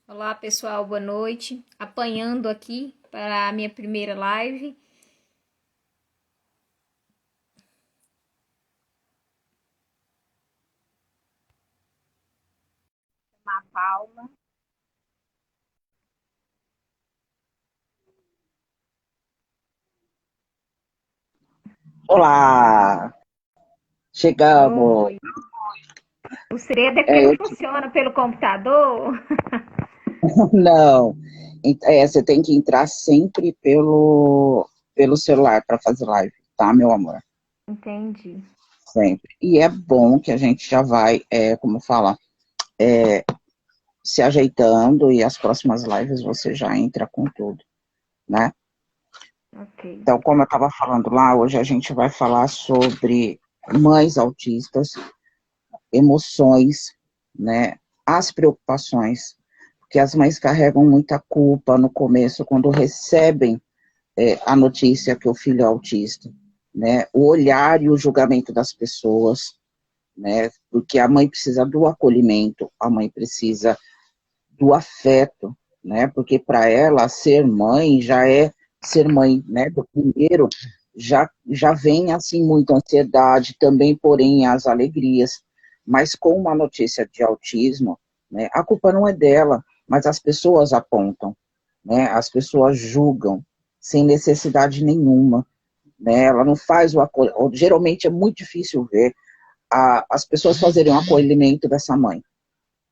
Olá pessoal, boa noite. Apanhando aqui para a minha primeira live. A Paula. Olá, chegamos. Oi. O segredo é porque É, não eu funciona pelo computador. não, você tem que entrar sempre pelo celular para fazer live, tá, meu amor? Entendi. Sempre. E é bom que a gente já vai, como fala, se ajeitando e as próximas lives você já entra com tudo, né? Ok. Então, como eu estava falando lá, hoje a gente vai falar sobre mães autistas, emoções, né? As preocupações, porque as mães carregam muita culpa no começo quando recebem a notícia que o filho é autista, né? O olhar e o julgamento das pessoas, né? Porque a mãe precisa do acolhimento, a mãe precisa do afeto, né? Porque para ela ser mãe já é ser mãe, né? Do primeiro já vem assim muita ansiedade, também porém as alegrias, mas com uma notícia de autismo, né? A culpa não é dela, mas as pessoas apontam, né? As pessoas julgam sem necessidade nenhuma, né? Ela não faz o acolhimento. Geralmente é muito difícil ver as pessoas fazerem o acolhimento dessa mãe,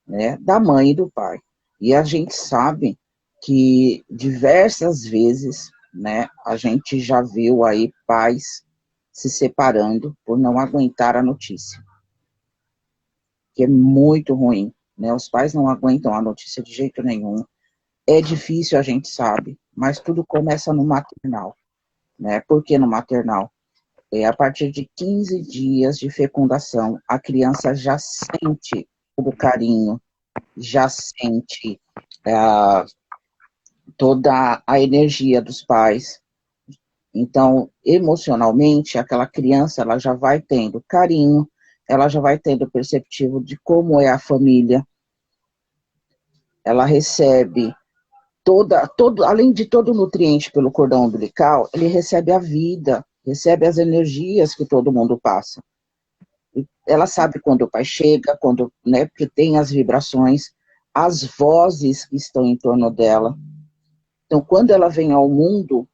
né, da mãe e do pai. E a gente sabe que diversas vezes, né, a gente já viu aí pais se separando por não aguentar a notícia, que é muito ruim, né? Os pais não aguentam a notícia de jeito nenhum. É difícil, a gente sabe, mas tudo começa no maternal, né? Por que no maternal? A partir de 15 dias de fecundação, a criança já sente o carinho, já sente é, toda a energia dos pais. Então, emocionalmente, aquela criança ela já vai tendo carinho, ela já vai tendo perceptivo de como é a família, ela recebe além de todo o nutriente pelo cordão umbilical, ele recebe a vida, recebe as energias que todo mundo passa. Ela sabe quando o pai chega, quando, né, porque tem as vibrações, as vozes que estão em torno dela. Então, quando ela vem ao mundo,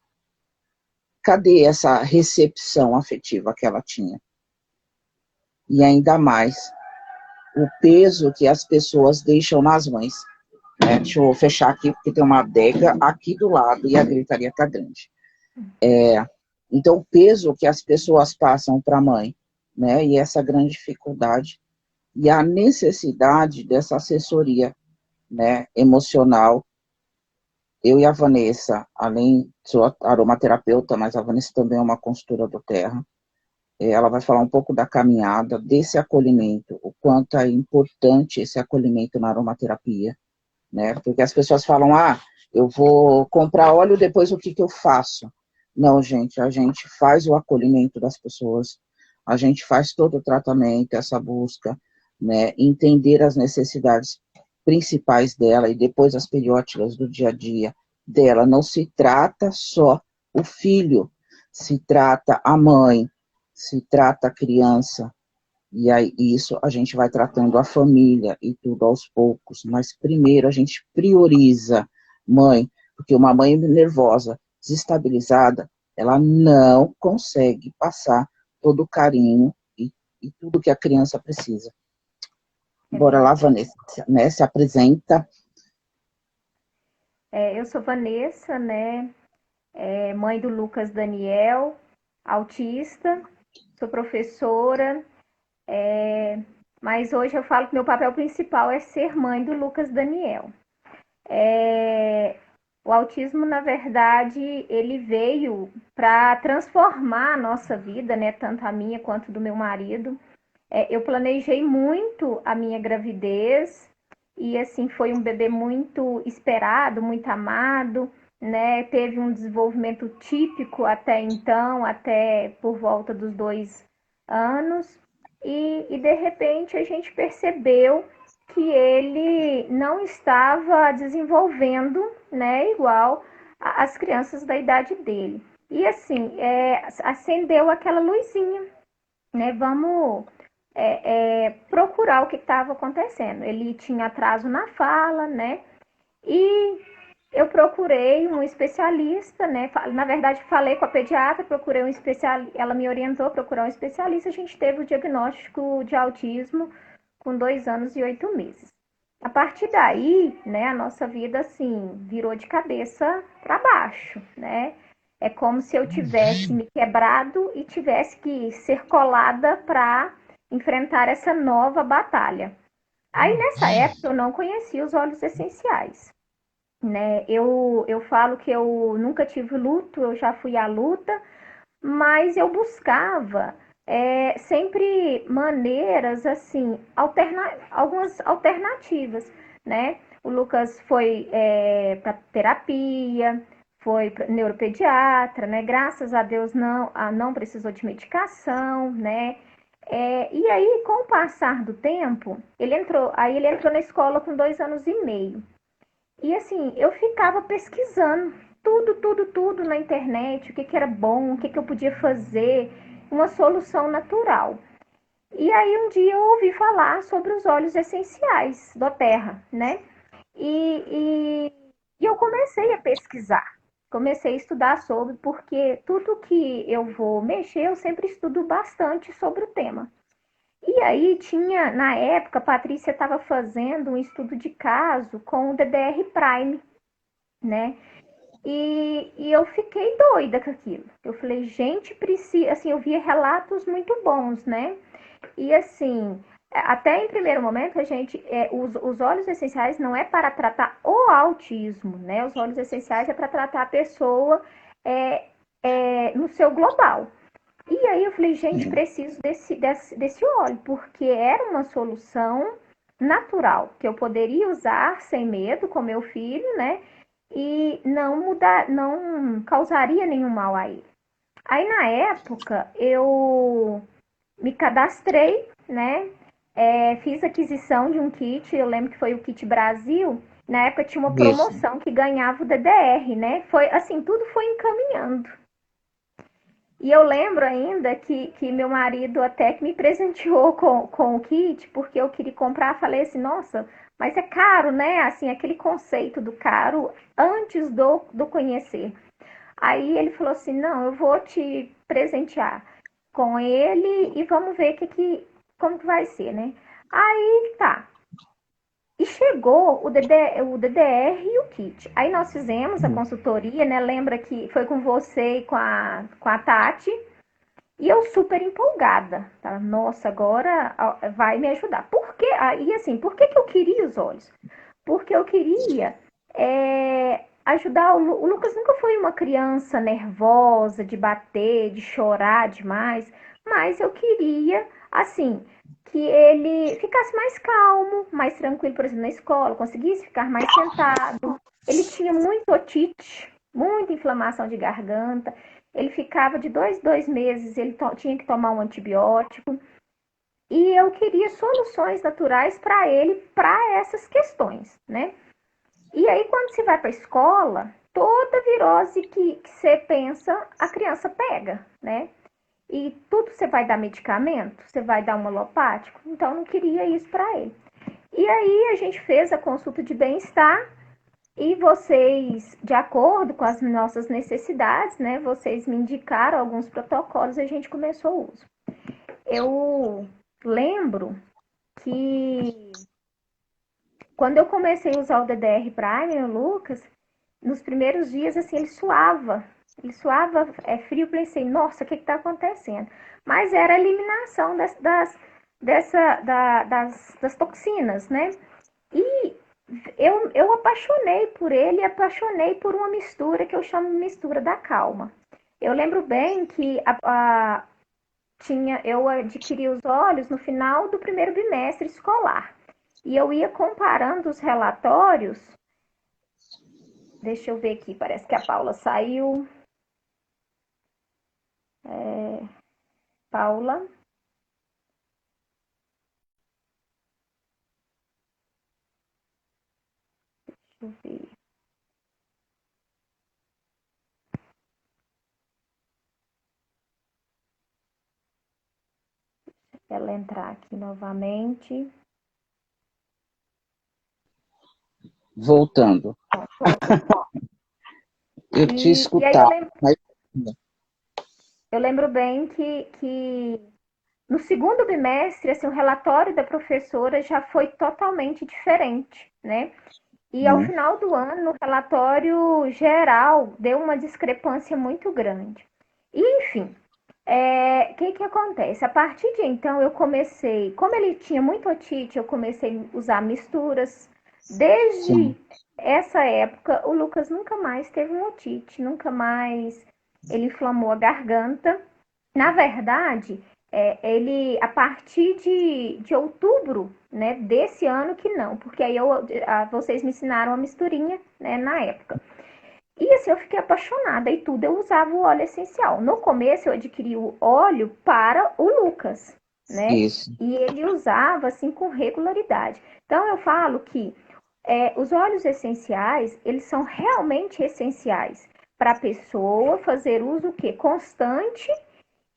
cadê essa recepção afetiva que ela tinha? E ainda mais o peso que as pessoas deixam nas mães. Né? Deixa eu fechar aqui, porque tem uma adega aqui do lado e a gritaria está grande. Então, o peso que as pessoas passam para a mãe, né? E essa grande dificuldade, e a necessidade dessa assessoria, né, emocional. Eu e a Vanessa, além, sou aromaterapeuta, mas a Vanessa também é uma consultora do Terra. Ela vai falar um pouco da caminhada, desse acolhimento, o quanto é importante esse acolhimento na aromaterapia, né? Porque as pessoas falam, eu vou comprar óleo, depois o que que eu faço? Não, gente, a gente faz o acolhimento das pessoas, a gente faz todo o tratamento, essa busca, né? Entender as necessidades principais dela e depois as periódicas do dia a dia dela. Não se trata só o filho, se trata a mãe, se trata a criança, e aí isso a gente vai tratando a família e tudo aos poucos, mas primeiro a gente prioriza mãe, porque uma mãe nervosa, desestabilizada, ela não consegue passar todo o carinho e tudo que a criança precisa. É Bora lá, verdade. Vanessa, né? Se apresenta. Eu sou Vanessa, né? Mãe do Lucas Daniel, autista. Sou professora. Mas hoje eu falo que meu papel principal é ser mãe do Lucas Daniel. É, o autismo, na verdade, ele veio para transformar a nossa vida, né? Tanto a minha quanto do meu marido. Eu planejei muito a minha gravidez e, assim, foi um bebê muito esperado, muito amado, né? Teve um desenvolvimento típico até então, até por volta dos 2 anos. E de repente a gente percebeu que ele não estava desenvolvendo, né, igual as crianças da idade dele. E assim, acendeu aquela luzinha, né? Vamos procurar o que estava acontecendo. Ele tinha atraso na fala, né? E eu procurei um especialista, né? Na verdade, falei com a pediatra, procurei um especialista, ela me orientou a procurar um especialista. A gente teve o diagnóstico de autismo com 2 anos e 8 meses. A partir daí, né, a nossa vida assim virou de cabeça para baixo, né? É como se eu tivesse me quebrado e tivesse que ser colada para enfrentar essa nova batalha. Aí nessa época eu não conhecia os óleos essenciais, né? Eu falo que eu nunca tive luto, eu já fui à luta, mas eu buscava sempre maneiras, assim, algumas alternativas, né? O Lucas foi para terapia, foi para neuropediatra, né? Graças a Deus não precisou de medicação, né? E aí, com o passar do tempo, ele entrou na escola com 2 anos e meio. E assim, eu ficava pesquisando tudo na internet, o que era bom, o que eu podia fazer, uma solução natural. E aí um dia eu ouvi falar sobre os óleos essenciais da terra, né? E, e, e eu comecei a pesquisar, comecei a estudar sobre, porque tudo que eu vou mexer, eu sempre estudo bastante sobre o tema. E aí tinha, na época, a Patrícia estava fazendo um estudo de caso com o DDR Prime, né? E eu fiquei doida com aquilo. Eu falei, gente, precisa. Assim, eu via relatos muito bons, né? E assim, até em primeiro momento, os óleos essenciais não é para tratar o autismo, né? Os óleos essenciais é para tratar a pessoa no seu global. E aí eu falei, gente, preciso desse óleo, porque era uma solução natural, que eu poderia usar sem medo com meu filho, né? E não causaria nenhum mal a ele. Aí na época eu me cadastrei, né? Fiz aquisição de um kit, eu lembro que foi o Kit Brasil. Na época tinha uma Isso. promoção que ganhava o DDR, né? Foi assim, tudo foi encaminhando. E eu lembro ainda que meu marido até que me presenteou com o kit, porque eu queria comprar, falei assim, nossa, mas é caro, né? Assim, aquele conceito do caro antes do conhecer. Aí ele falou assim, não, eu vou te presentear com ele e vamos ver como que vai ser, né? Aí tá. E chegou o DDR e o kit. Aí nós fizemos a consultoria, né? Lembra que foi com você e com a Tati. E eu super empolgada, tá? Nossa, agora vai me ajudar. Por quê? E assim, por que eu queria os olhos? Porque eu queria ajudar. O Lucas nunca foi uma criança nervosa, de bater, de chorar demais, mas eu queria, assim, que ele ficasse mais calmo, mais tranquilo, por exemplo, na escola, conseguisse ficar mais sentado. Ele tinha muito otite, muita inflamação de garganta. Ele ficava de 2 meses, ele tinha que tomar um antibiótico. E eu queria soluções naturais para ele, para essas questões, né? E aí, quando você vai para a escola, toda virose que você pensa, a criança pega, né? E tudo você vai dar medicamento, você vai dar um alopático. Então, eu não queria isso para ele. E aí, a gente fez a consulta de bem-estar e vocês, de acordo com as nossas necessidades, né? Vocês me indicaram alguns protocolos e a gente começou o uso. Eu lembro que quando eu comecei a usar o DDR Prime, o Lucas, nos primeiros dias, assim, ele suava. Ele suava frio. Eu pensei, nossa, o que está acontecendo? Mas era a eliminação das toxinas, né? E eu apaixonei por ele, apaixonei por uma mistura que eu chamo de mistura da calma. Eu lembro bem que eu adquiri os óleos no final do primeiro bimestre escolar. E eu ia comparando os relatórios. Deixa eu ver aqui, parece que a Paula saiu. Paula. eu ver. Ela entrar aqui novamente. Voltando. Eu te E aí escutava, mas... eu lembro bem que no segundo bimestre, assim, o relatório da professora já foi totalmente diferente, né? E ao final do ano, o relatório geral deu uma discrepância muito grande. E, enfim, o que acontece? A partir de então, eu comecei, como ele tinha muito otite, eu comecei a usar misturas. Desde Sim, essa época, o Lucas nunca mais teve um otite, nunca mais ele inflamou a garganta. Na verdade, ele, a partir de outubro, né, desse ano que não, porque aí vocês me ensinaram a misturinha, né, na época. E assim, eu fiquei apaixonada e tudo, eu usava o óleo essencial. No começo, eu adquiri o óleo para o Lucas, né, isso. e ele usava, assim, com regularidade. Então, eu falo que os óleos essenciais, eles são realmente essenciais para a pessoa fazer uso o quê? Constante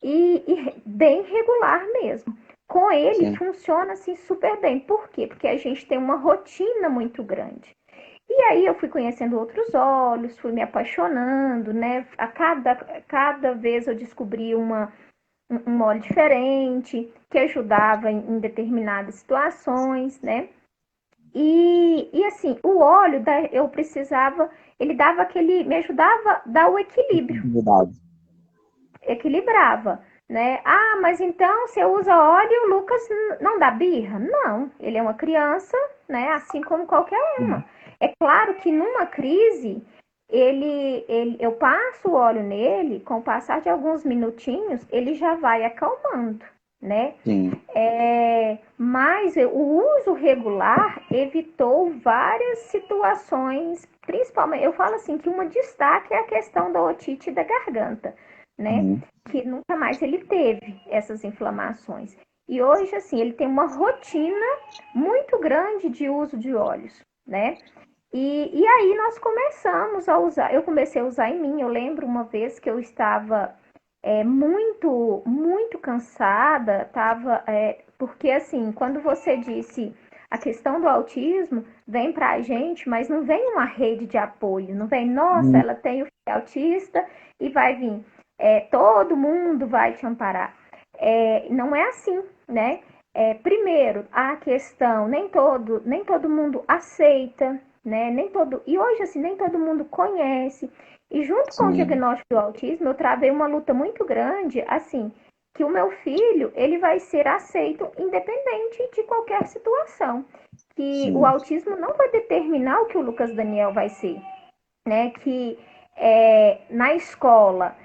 e bem regular mesmo. Com ele Sim, funciona assim super bem. Por quê? Porque a gente tem uma rotina muito grande. E aí eu fui conhecendo outros óleos, fui me apaixonando, né? Cada vez eu descobri um óleo diferente que ajudava em determinadas situações, né? E assim, o óleo eu precisava, ele dava aquele, me ajudava a dar o equilíbrio, atividade. equilibrava, né? Ah, mas então você usa óleo, o Lucas não dá birra? Não, ele é uma criança, né? Assim como qualquer uma. É claro que numa crise, eu passo o óleo nele, com o passar de alguns minutinhos, ele já vai acalmando, né? Sim, Mas o uso regular evitou várias situações, principalmente, eu falo assim, que uma destaque é a questão da otite da garganta, né? sim, Que nunca mais ele teve essas inflamações. E hoje, assim, ele tem uma rotina muito grande de uso de óleos, né? E aí nós começamos a usar, eu comecei a usar em mim, eu lembro uma vez que eu estava muito cansada, porque assim, quando você disse a questão do autismo, vem pra gente, mas não vem uma rede de apoio, não vem, nossa, ela tem o filho autista e vai vir, todo mundo vai te amparar. Não é assim, né? Primeiro, a questão, nem todo mundo aceita, né? E hoje, assim, nem todo mundo conhece. E junto com o sim, diagnóstico do autismo, eu travei uma luta muito grande, assim, que o meu filho, ele vai ser aceito independente de qualquer situação. Que o sim, autismo não vai determinar o que o Lucas Daniel vai ser, né? Que na escola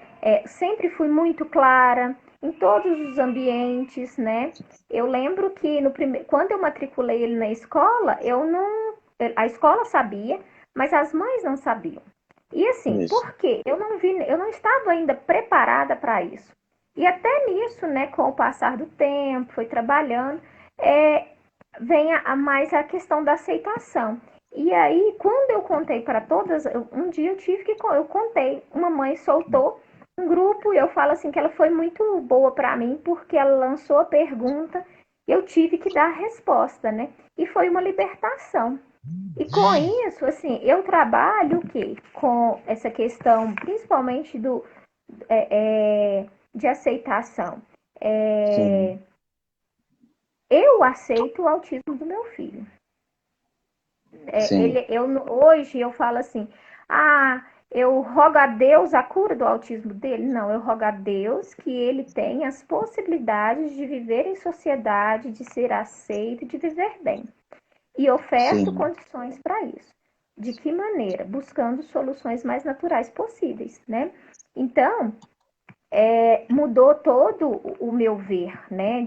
sempre fui muito clara em todos os ambientes, né? Eu lembro que quando eu matriculei ele na escola, eu não, a escola sabia, mas as mães não sabiam. E assim, isso. por quê? Eu não estava ainda preparada para isso. E até nisso, né, com o passar do tempo, foi trabalhando, é, vem mais a questão da aceitação. E aí, quando eu contei para todas, um dia eu contei, uma mãe soltou um grupo e eu falo assim que ela foi muito boa para mim porque ela lançou a pergunta, eu tive que dar a resposta, né? E foi uma libertação. E com isso, assim, eu trabalho o quê? Com essa questão, principalmente de aceitação. Sim, É, eu aceito o autismo do meu filho. sim, Hoje eu falo assim, eu rogo a Deus a cura do autismo dele. Não, eu rogo a Deus que ele tenha as possibilidades de viver em sociedade, de ser aceito, de viver bem. E oferto sim. condições para isso. De que maneira? Buscando soluções mais naturais possíveis, né? Então, mudou todo o meu ver, né?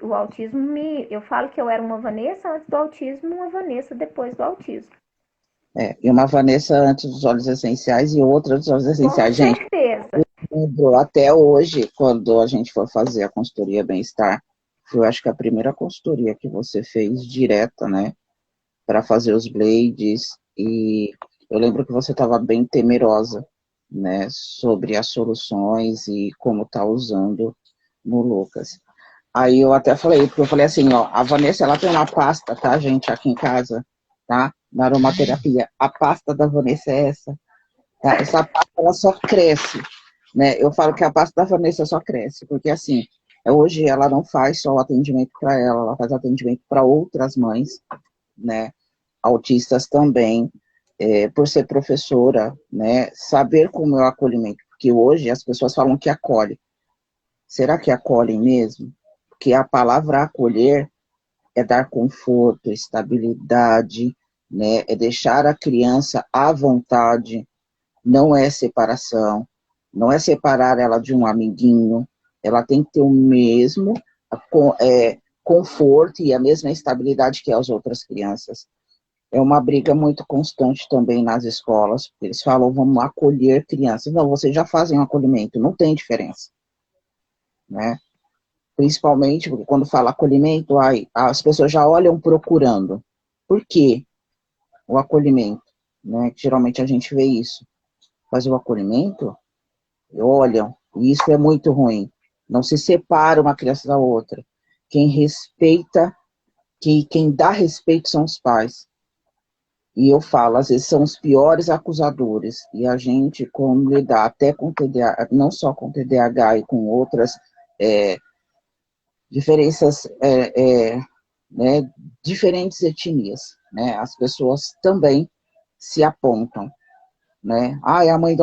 O autismo eu falo que eu era uma Vanessa antes do autismo, uma Vanessa depois do autismo. E uma Vanessa antes dos óleos essenciais e outra dos óleos Com essenciais. Gente, certeza. até hoje, quando a gente for fazer a consultoria bem-estar, eu acho que a primeira consultoria que você fez direta, né, para fazer os blades, E eu lembro que você estava bem temerosa, né, sobre as soluções e como tá usando no Lucas. Aí eu até falei, porque eu falei assim, ó, a Vanessa, ela tem uma pasta, tá, gente, aqui em casa, tá, na aromaterapia. A pasta da Vanessa é essa, tá? Essa pasta, ela só cresce, né? Eu falo que a pasta da Vanessa só cresce, porque assim, hoje ela não faz só o atendimento para ela faz atendimento para outras mães, né, autistas também, por ser professora, né, saber como é o acolhimento, porque hoje as pessoas falam que acolhe. Será que acolhem mesmo? Porque a palavra acolher é dar conforto, estabilidade, né, é deixar a criança à vontade, não é separação, não é separar ela de um amiguinho, ela tem que ter o mesmo conforto e a mesma estabilidade que as outras crianças. É uma briga muito constante também nas escolas, porque eles falam, vamos acolher crianças. Não, vocês já fazem um acolhimento, não tem diferença, né? Principalmente porque quando fala acolhimento, as pessoas já olham procurando. Por quê o acolhimento? Né? Geralmente a gente vê isso. Mas o acolhimento, olham, e isso é muito ruim. Não se separa uma criança da outra. Quem respeita, quem dá respeito são os pais. E eu falo, às vezes são os piores acusadores. E a gente, como lidar até com TDAH, não só com TDAH e com outras diferenças, né, diferentes etnias, né? As pessoas também se apontam, né? Ah, é a mãe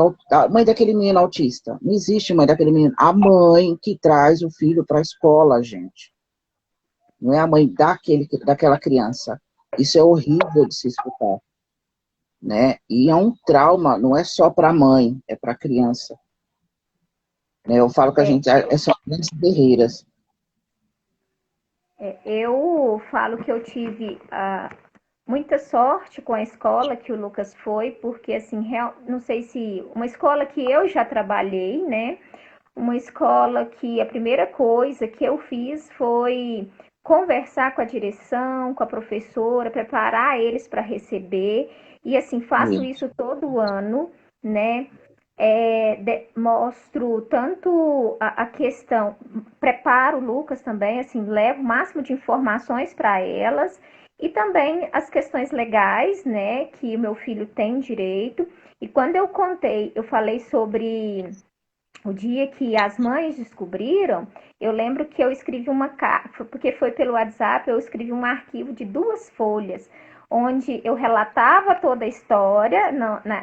daquele menino autista. Não existe mãe daquele menino. A mãe que traz o filho para a escola, gente. Não é a mãe daquela criança. Isso é horrível de se escutar, né? E é um trauma, não é só para a mãe, é para a criança. Né? Eu falo que a gente são grandes guerreiras. Eu falo que eu tive muita sorte com a escola que o Lucas foi, porque assim, não sei se uma escola que eu já trabalhei, né? Uma escola que a primeira coisa que eu fiz foi conversar com a direção, com a professora, preparar eles para receber. E assim, faço isso todo ano, né? Mostro tanto a questão, preparo o Lucas também, assim, levo o máximo de informações para elas e também as questões legais, né, que o meu filho tem direito. E quando eu falei sobre o dia que as mães descobriram, eu lembro que eu escrevi uma carta, porque foi pelo WhatsApp, eu escrevi um arquivo de 2 folhas, onde eu relatava toda a história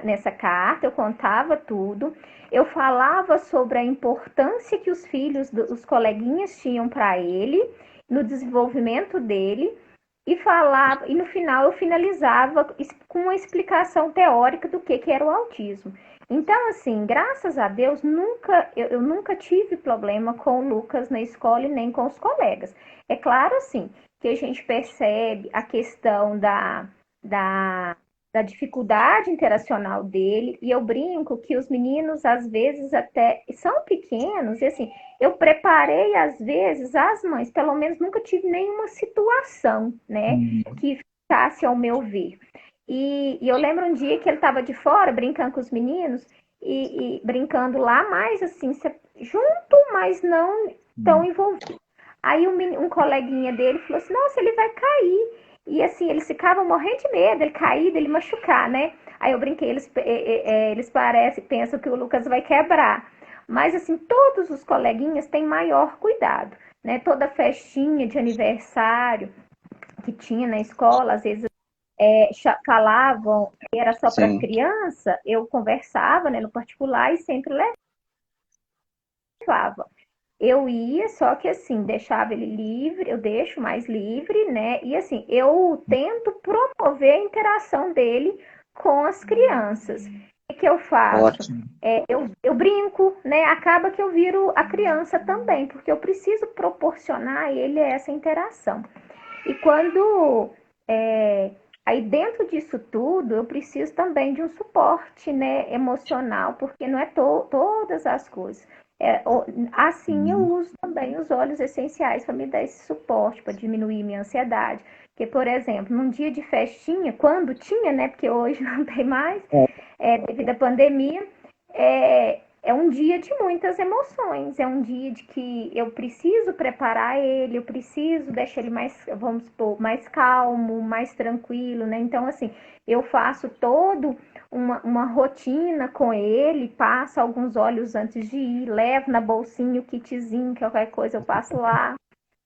nessa carta, eu contava tudo, eu falava sobre a importância que os filhos, os coleguinhas tinham para ele, no desenvolvimento dele, e no final eu finalizava com uma explicação teórica do que era o autismo. Então, assim, graças a Deus, eu nunca tive problema com o Lucas na escola e nem com os colegas. É claro, assim, que a gente percebe a questão da, da dificuldade interacional dele, e eu brinco que os meninos, às vezes, até são pequenos, e assim, eu preparei, às vezes, as mães, pelo menos nunca tive nenhuma situação, né, que ficasse ao meu ver. E eu lembro um dia que ele estava de fora brincando com os meninos e brincando lá, mais assim, junto, mas não tão envolvido. Aí um coleguinha dele falou assim: Nossa, ele vai cair. E assim, eles ficavam morrendo de medo, ele cair, dele machucar, né? Aí eu brinquei, eles pensam que o Lucas vai quebrar. Mas assim, todos os coleguinhas têm maior cuidado, né? Toda festinha de aniversário que tinha na escola, às vezes falavam que era só para Sim. criança, eu conversava, né, no particular e sempre levava. Eu ia, só que assim, deixava ele livre, eu deixo mais livre, né? E assim, eu tento promover a interação dele com as crianças. O que eu faço? Ótimo. Eu brinco, né? Acaba que eu viro a criança também, porque eu preciso proporcionar a ele essa interação. E quando aí dentro disso tudo, eu preciso também de um suporte, né, emocional, porque não é todas as coisas. Assim eu uso também os óleos essenciais para me dar esse suporte, para diminuir minha ansiedade. Porque, por exemplo, num dia de festinha, quando tinha, né? Porque hoje não tem mais, devido à pandemia, é um dia de muitas emoções, é um dia de que eu preciso preparar ele, eu preciso deixar ele mais, vamos supor, mais calmo, mais tranquilo, né? Então, assim, eu faço todo uma rotina com ele, passo alguns óleos antes de ir, levo na bolsinha o kitzinho, que qualquer coisa eu passo lá,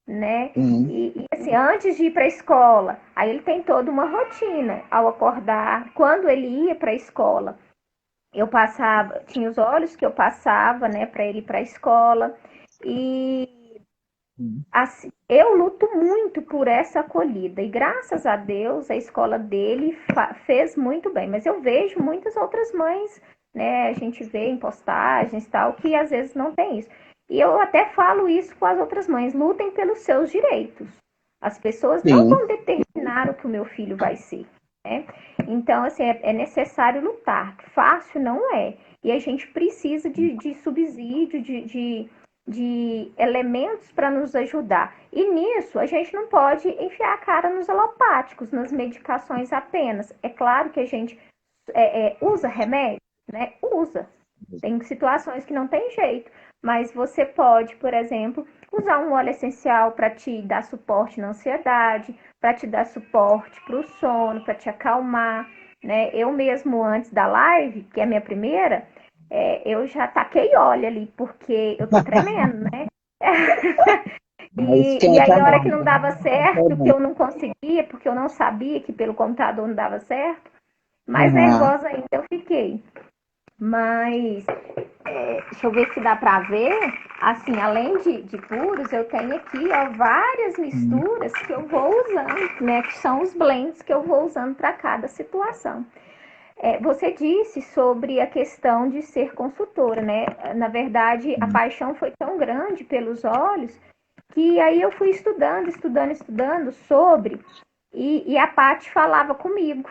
né? Sim. E assim, antes de ir para a escola, aí ele tem toda uma rotina ao acordar, quando ele ia para a escola. Eu passava, tinha os óleos que eu passava, né, para ele ir para a escola. E assim, eu luto muito por essa acolhida. E graças a Deus, a escola dele fez muito bem. Mas eu vejo muitas outras mães, né, a gente vê em postagens e tal, que às vezes não tem isso. E eu até falo isso com as outras mães: lutem pelos seus direitos. As pessoas não Sim. vão determinar o que o meu filho vai ser, né? Então, assim, é necessário lutar. Fácil não é. E a gente precisa de subsídio, de elementos para nos ajudar. E nisso, a gente não pode enfiar a cara nos alopáticos, nas medicações apenas. É claro que a gente usa remédio, né? Usa. Tem situações que não tem jeito. Mas você pode, por exemplo, usar um óleo essencial para te dar suporte na ansiedade, para te dar suporte para o sono, para te acalmar, né? Eu mesmo antes da live, que é a minha primeira, eu já taquei óleo ali, porque eu tô tremendo, né? Não E esquenta aí, a hora que não. não dava certo, que eu não conseguia, porque eu não sabia que pelo computador não dava certo, mais Aham. nervosa ainda eu fiquei. Mas, deixa eu ver se dá pra ver. Assim, além de puros, eu tenho aqui, ó, várias misturas que eu vou usando, né? Que são os blends que eu vou usando para cada situação. Você disse sobre a questão de ser consultora, né? Na verdade, a paixão foi tão grande pelos olhos que aí eu fui estudando sobre, e a Paty falava comigo.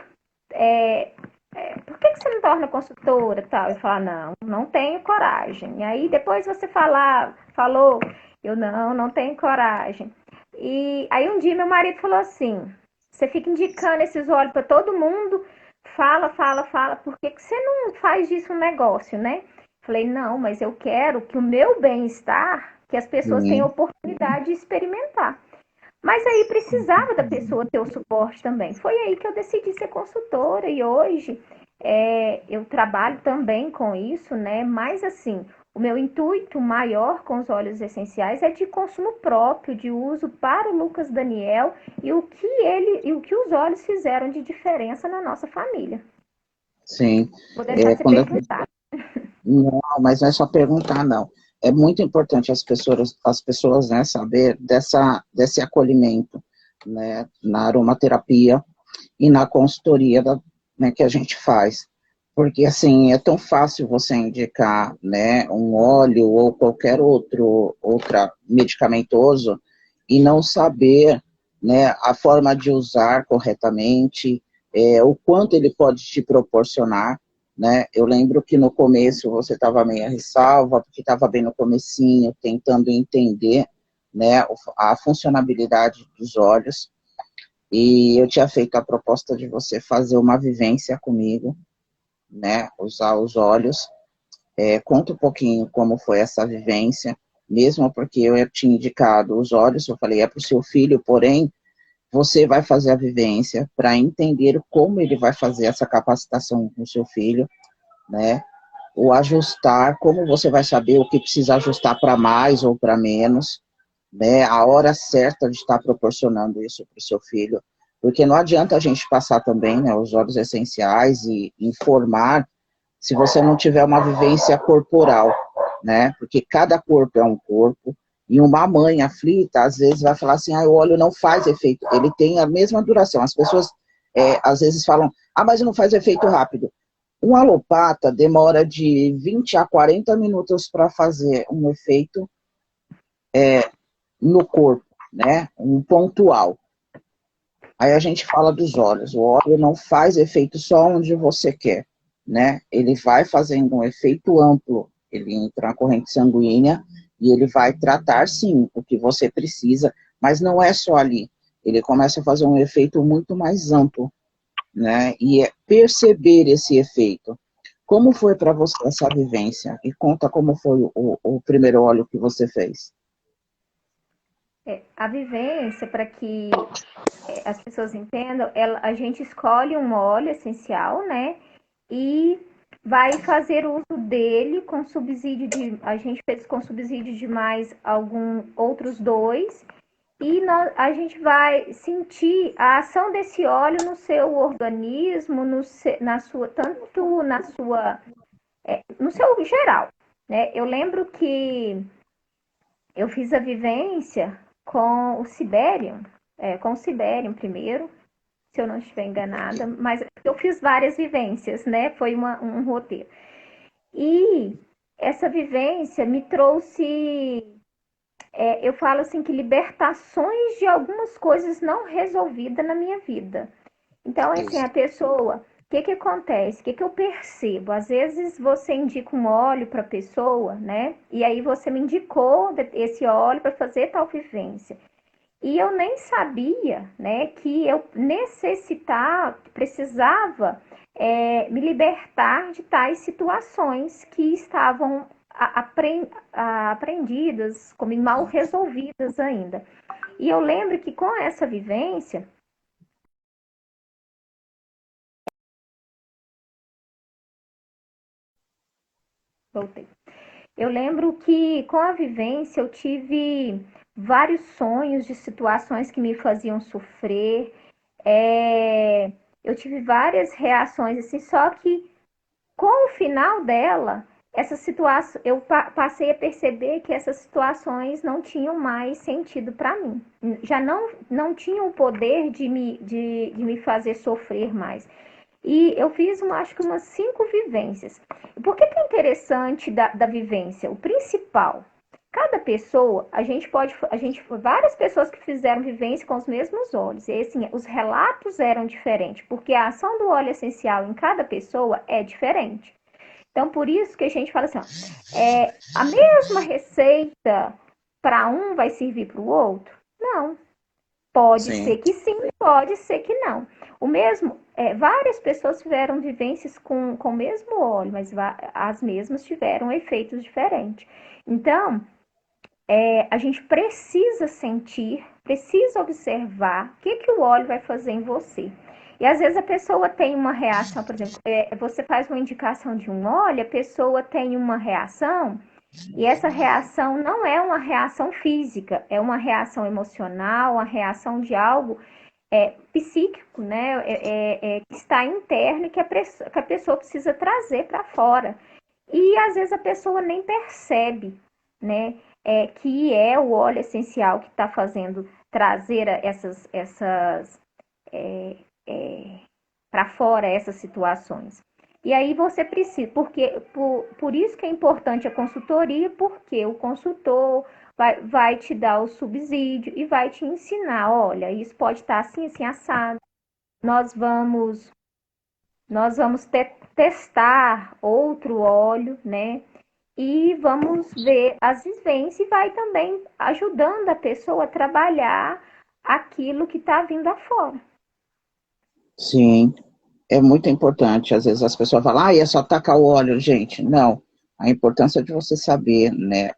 É, por que você não torna consultora tal? Eu falava, não tenho coragem. E aí depois você falou, eu não tenho coragem. E aí um dia meu marido falou assim, você fica indicando esses óleos para todo mundo, fala, por que você não faz disso um negócio, né? Falei, não, mas eu quero que o meu bem-estar, que as pessoas tenham Sim. oportunidade de experimentar. Mas aí precisava da pessoa ter o suporte também. Foi aí que eu decidi ser consultora e hoje eu trabalho também com isso, né? Mas assim, o meu intuito maior com os óleos essenciais é de consumo próprio, de uso para o Lucas Daniel e o que os óleos fizeram de diferença na nossa família. Sim. Vou deixar você Quando eu perguntar. Não, mas não é só perguntar, não. É muito importante as pessoas, né, saber desse acolhimento, né, na aromaterapia e na consultoria né, que a gente faz. Porque, assim, é tão fácil você indicar, né, um óleo ou qualquer outra medicamentoso e não saber, né, a forma de usar corretamente, o quanto ele pode te proporcionar, né? Eu lembro que no começo você estava meio ressalva, porque estava bem no comecinho, tentando entender, né, a funcionalidade dos olhos, e eu tinha feito a proposta de você fazer uma vivência comigo, né, usar os olhos. Conta um pouquinho como foi essa vivência, mesmo porque eu tinha indicado os olhos, eu falei, é para o seu filho, porém, você vai fazer a vivência para entender como ele vai fazer essa capacitação com o seu filho, né? O ajustar, como você vai saber o que precisa ajustar para mais ou para menos, né? A hora certa de estar proporcionando isso para o seu filho, porque não adianta a gente passar também, né, os óleos essenciais e informar se você não tiver uma vivência corporal, né? Porque cada corpo é um corpo, e uma mãe aflita, às vezes, vai falar assim, o óleo não faz efeito, ele tem a mesma duração. As pessoas, às vezes, falam, mas não faz efeito rápido. Um alopata demora de 20 a 40 minutos para fazer um efeito no corpo, né? Um pontual. Aí a gente fala dos olhos. O óleo não faz efeito só onde você quer, né? Ele vai fazendo um efeito amplo Ele entra na corrente sanguínea e ele vai tratar, sim, o que você precisa, mas não é só ali. Ele começa a fazer um efeito muito mais amplo, né? E é perceber esse efeito. Como foi para você essa vivência? E conta como foi o primeiro óleo que você fez. A vivência, para que as pessoas entendam, a gente escolhe um óleo essencial, né? E vai fazer uso dele com subsídio de. A gente fez com subsídio de mais alguns outros dois. E a gente vai sentir a ação desse óleo no seu organismo, na sua, tanto na sua, no seu geral, né? Eu lembro que eu fiz a vivência com o Siberium, com o Siberium primeiro, se eu não estiver enganada, mas eu fiz várias vivências, né? Foi um roteiro. E essa vivência me trouxe, eu falo assim, que libertações de algumas coisas não resolvidas na minha vida. Então, assim, Isso. a pessoa, o que que acontece? O que que eu percebo? Às vezes você indica um óleo para a pessoa, né? E aí você me indicou esse óleo para fazer tal vivência. E eu nem sabia, né, que eu precisava me libertar de tais situações que estavam aprendidas, como mal resolvidas ainda. E eu lembro que com essa vivência, voltei. Eu lembro que com a vivência eu tive vários sonhos de situações que me faziam sofrer. É, eu tive várias reações assim, só que com o final dela, essa situação, eu passei a perceber que essas situações não tinham mais sentido para mim. Já não tinham o poder de me fazer sofrer mais. E eu fiz, acho que umas 5 vivências. Por que é interessante da vivência? O principal, cada pessoa, várias pessoas que fizeram vivência com os mesmos óleos. E assim, os relatos eram diferentes, porque a ação do óleo essencial em cada pessoa é diferente. Então, por isso que a gente fala assim, ó, a mesma receita para um vai servir para o outro? Não. Pode ser Sim. que sim, pode ser que não. O mesmo, várias pessoas tiveram vivências com o mesmo óleo, mas as mesmas tiveram efeitos diferentes. Então, a gente precisa sentir, precisa observar o que, que o óleo vai fazer em você. E às vezes a pessoa tem uma reação, por exemplo, você faz uma indicação de um óleo, a pessoa tem uma reação, e essa reação não é uma reação física, é uma reação emocional, uma reação de algo psíquico, né? Que está interno e que a pessoa precisa trazer para fora. E às vezes a pessoa nem percebe, né? Que é o óleo essencial que está fazendo trazer para fora essas situações. E aí você precisa, porque por isso que é importante a consultoria, porque o consultor vai te dar o subsídio e vai te ensinar, olha, isso pode estar assim, assim, assado. Nós vamos, nós vamos testar outro óleo, né? E vamos ver as vivências e vai também ajudando a pessoa a trabalhar aquilo que está vindo afora. Sim, é muito importante. Às vezes as pessoas falam, é só tacar o óleo, gente. Não. A importância de você saber, né,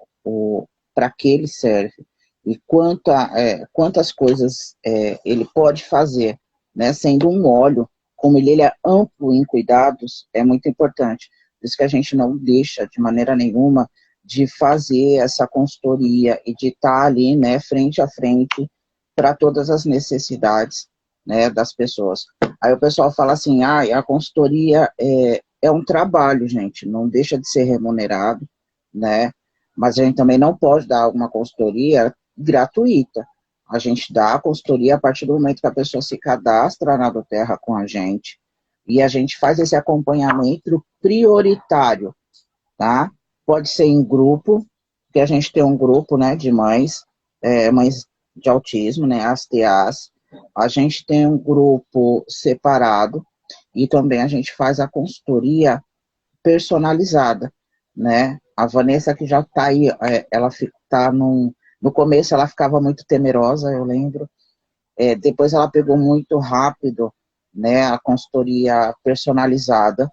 para que ele serve e quantas coisas ele pode fazer, né, sendo um óleo, como ele é amplo em cuidados, é muito importante. Por isso que a gente não deixa de maneira nenhuma de fazer essa consultoria e de estar ali, né, frente a frente para todas as necessidades, né, das pessoas. Aí o pessoal fala assim, a consultoria é um trabalho, gente, não deixa de ser remunerado, né? Mas a gente também não pode dar uma consultoria gratuita. A gente dá a consultoria a partir do momento que a pessoa se cadastra na do Terra com a gente e a gente faz esse acompanhamento prioritário, tá? Pode ser em grupo, que a gente tem um grupo, né, de mães de autismo, né, as TAs. A gente tem um grupo separado e também a gente faz a consultoria personalizada, né? A Vanessa que já está aí, ela está no começo ela ficava muito temerosa, eu lembro. Depois ela pegou muito rápido, né, a consultoria personalizada,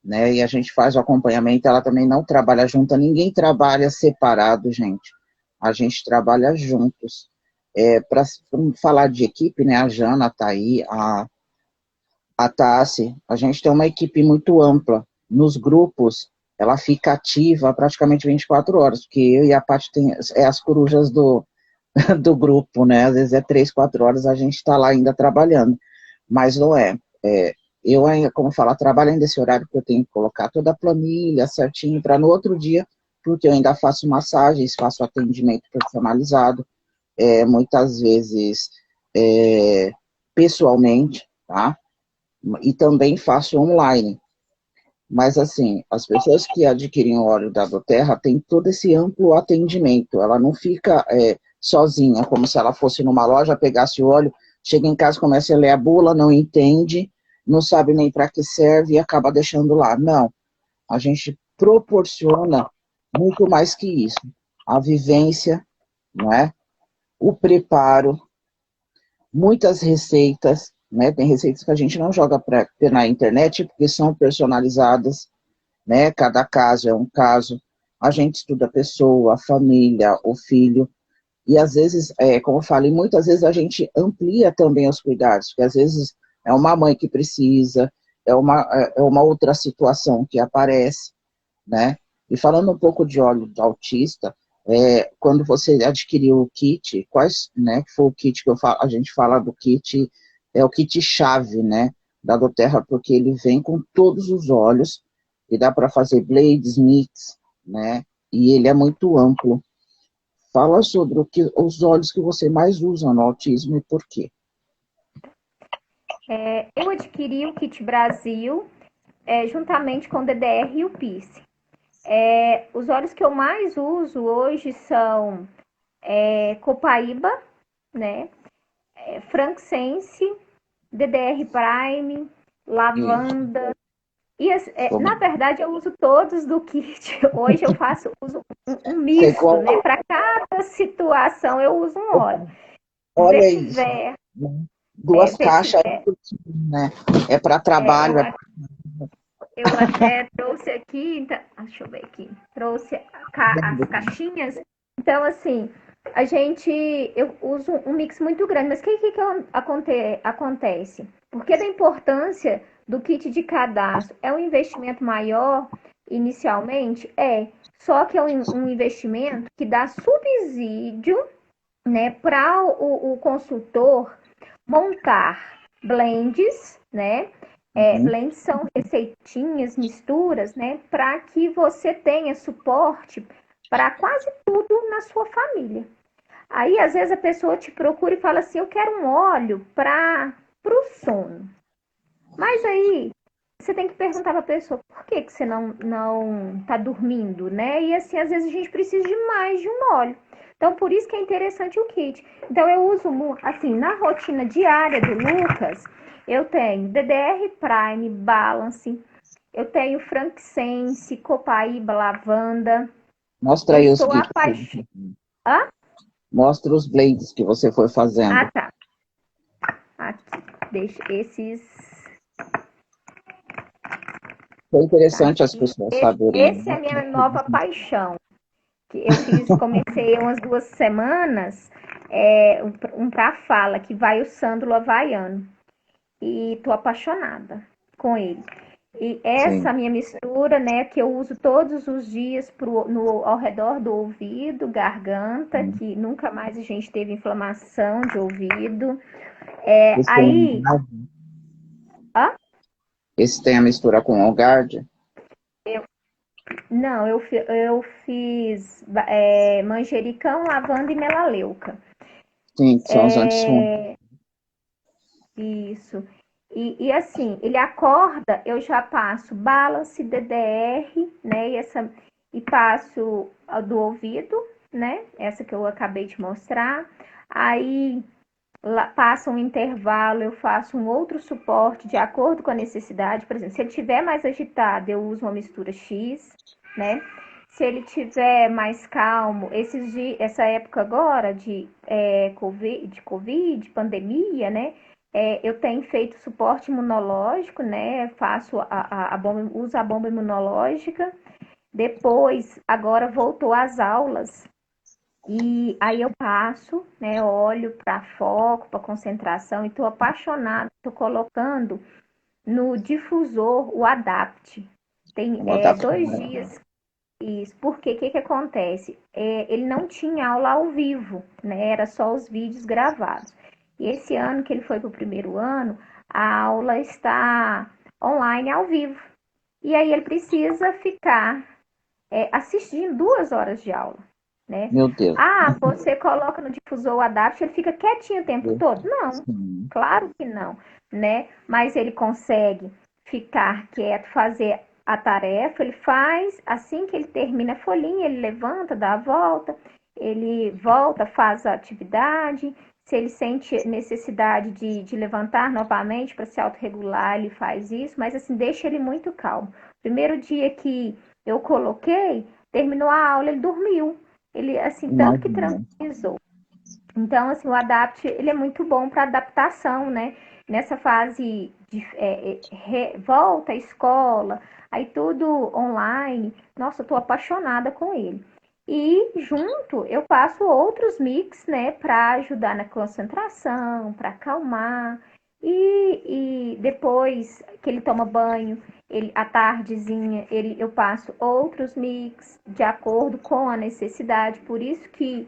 né, e a gente faz o acompanhamento, ela também não trabalha junto, ninguém trabalha separado, gente. A gente trabalha juntos. Para falar de equipe, né, a Jana está aí, a Tassi, a gente tem uma equipe muito ampla. Nos grupos, ela fica ativa praticamente 24 horas, porque eu e a Paty tem as corujas do grupo, né? Às vezes é 3, 4 horas, a gente está lá ainda trabalhando. Mas não eu ainda, como fala, trabalho ainda esse horário que eu tenho que colocar toda a planilha certinho para no outro dia, porque eu ainda faço massagens, faço atendimento personalizado, muitas vezes pessoalmente, tá? E também faço online. Mas, assim, as pessoas que adquirem o óleo da Doterra têm todo esse amplo atendimento. Ela não fica sozinha, como se ela fosse numa loja, pegasse o óleo, chega em casa, começa a ler a bula, não entende, não sabe nem para que serve e acaba deixando lá. Não, a gente proporciona muito mais que isso. A vivência, não é? O preparo, muitas receitas, né? Tem receitas que a gente não joga na internet porque são personalizadas, né? Cada caso é um caso. A gente estuda a pessoa, a família, o filho. E às vezes, como eu falei, muitas vezes a gente amplia também os cuidados, porque às vezes é uma mãe que precisa, é uma outra situação que aparece, né? E falando um pouco de óleo do autista, quando você adquiriu o kit, quais, né, que foi o kit que a gente fala do kit, é o kit chave, né, da Doterra, porque ele vem com todos os óleos, e dá para fazer blades, mix, né, e ele é muito amplo. Fala sobre os óleos que você mais usa no autismo e por quê. Eu adquiri o Kit Brasil juntamente com o DDR e o PIS. Os óleos que eu mais uso hoje são Copaíba, né? Frankincense, DDR Prime, Isso. lavanda. E, na verdade, eu uso todos do kit. Hoje eu uso um Sei misto, qual. né? Para cada situação eu uso um óleo. Olha isso. Vetiver, 2 caixas, vetiver. né? É para trabalho. Eu até trouxe aqui, então, deixa eu ver aqui, trouxe as caixinhas. Então, assim, eu uso um mix muito grande, mas o que acontece? Porque da importância do kit de cadastro é um investimento maior inicialmente? Só que é um investimento que dá subsídio, né, para o consultor montar blends, né? Uhum. Blends são receitinhas, misturas, né? Para que você tenha suporte para quase tudo na sua família. Aí, às vezes, a pessoa te procura e fala assim: eu quero um óleo para o sono. Mas aí, você tem que perguntar para a pessoa por que você não tá dormindo, né? E assim, às vezes a gente precisa de mais de um óleo. Então, por isso que é interessante o kit. Então, eu uso, assim, na rotina diária do Lucas, eu tenho DDR Prime, Balance, eu tenho Frankincense, Copaíba, Lavanda. Mostra Eu aí os sou kits. apaixonada. Hã? Mostra os blends que você foi fazendo. Ah, tá. Aqui, deixa esses. É Tá interessante as aqui. pessoas saberem, Esse é né? a minha nova paixão. Que eu comecei umas 2 semanas, um pra fala, que vai o sândalo havaiano. E tô apaixonada com ele. E Sim. essa minha mistura, né, que eu uso todos os dias ao redor do ouvido, garganta, que nunca mais a gente teve inflamação de ouvido. Esse tem, Aí, ó, esse tem a mistura com o Guard. eu, não, eu fiz manjericão, lavanda e melaleuca. Sim, que são os antissunos. É, Isso. E assim, ele acorda, eu já passo balance, DDR, né? E passo a do ouvido, né? Essa que eu acabei de mostrar. Aí passa um intervalo, eu faço um outro suporte de acordo com a necessidade. Por exemplo, se ele estiver mais agitado, eu uso uma mistura X, né? Se ele tiver mais calmo, essa época agora de Covid, pandemia, né? Eu tenho feito suporte imunológico, né? Faço uso a bomba imunológica. Depois, agora voltou às aulas. E aí eu passo, né? Olho para foco, para concentração, e estou apaixonada. Estou colocando no difusor o Adapt. Tem O adapto, 2 dias. Isso, porque o que que acontece? Ele não tinha aula ao vivo, né? Era só os vídeos gravados. E esse ano que ele foi para o primeiro ano, a aula está online ao vivo. E aí ele precisa ficar assistindo 2 horas de aula, né? meu Deus. Ah, você coloca no difusor o Adapt, ele fica quietinho o tempo todo? Não, Sim, claro que não, né? Mas ele consegue ficar quieto, fazer a tarefa, ele faz, assim que ele termina a folhinha, ele levanta, dá a volta, ele volta, faz a atividade. Se ele sente necessidade de levantar novamente para se autorregular, ele faz isso, mas assim, deixa ele muito calmo. Primeiro dia que eu coloquei, terminou a aula, ele dormiu. Ele, assim, tanto que imagina. tranquilizou. Então, assim, o Adapt, ele é muito bom para adaptação, né? Nessa fase de volta à escola, aí tudo online. Nossa, eu tô apaixonada com ele. E junto eu faço outros mix, né, para ajudar na concentração, para acalmar. E depois que ele toma banho, à tardezinha, eu passo outros mix de acordo com a necessidade. Por isso que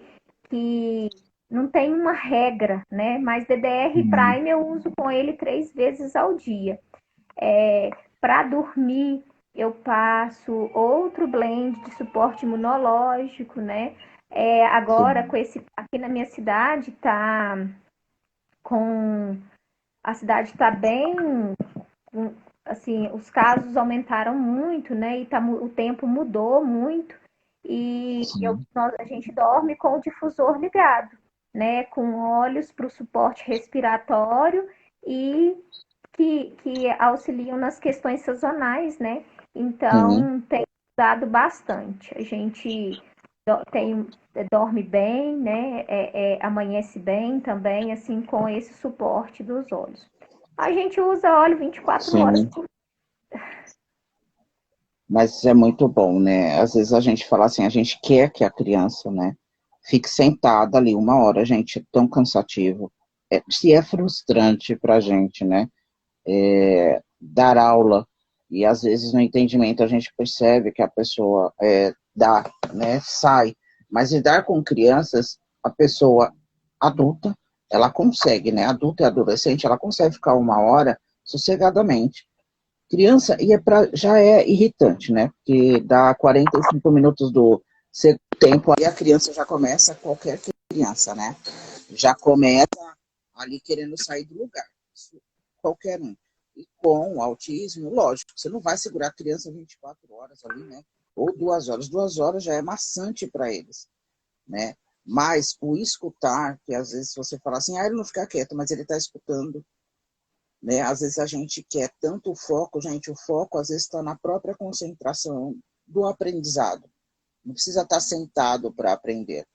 não tem uma regra, né? Mas DDR Sim, Prime eu uso com ele 3 vezes ao dia. Para dormir, eu passo outro blend de suporte imunológico, né? Agora, sim, com aqui na minha cidade, com. A cidade está bem. Assim, os casos aumentaram muito, né? E o tempo mudou muito. E sim, a gente dorme com o difusor ligado, né? Com olhos para o suporte respiratório e que auxiliam nas questões sazonais, né? sim. Então, tem dado bastante. A gente dorme bem, né? Amanhece bem também, assim, com esse suporte dos olhos. A gente usa óleo 24 horas Sim, por. mas é muito bom, né? Às vezes a gente fala assim, a gente quer que a criança, né, fique sentada ali 1 hora, gente, é tão cansativo. Se é frustrante para a gente, né, dar aula, e às vezes no entendimento a gente percebe que a pessoa dá, né, sai, mas lidar com crianças, a pessoa adulta, ela consegue, né, adulta e adolescente, ela consegue ficar 1 hora sossegadamente. Criança, já é irritante, né? Porque dá 45 minutos do segundo tempo, aí a criança já começa, qualquer criança, né? Já começa ali querendo sair do lugar. Isso, qualquer um. E com o autismo, lógico, você não vai segurar a criança 24 horas ali, né? Ou 2 horas. 2 horas já é maçante para eles, né? Mas o escutar, que às vezes você fala assim, ele não fica quieto, mas ele está escutando, né? Às vezes a gente quer tanto o foco, gente, o foco às vezes está na própria concentração do aprendizado. Não precisa estar sentado para aprender,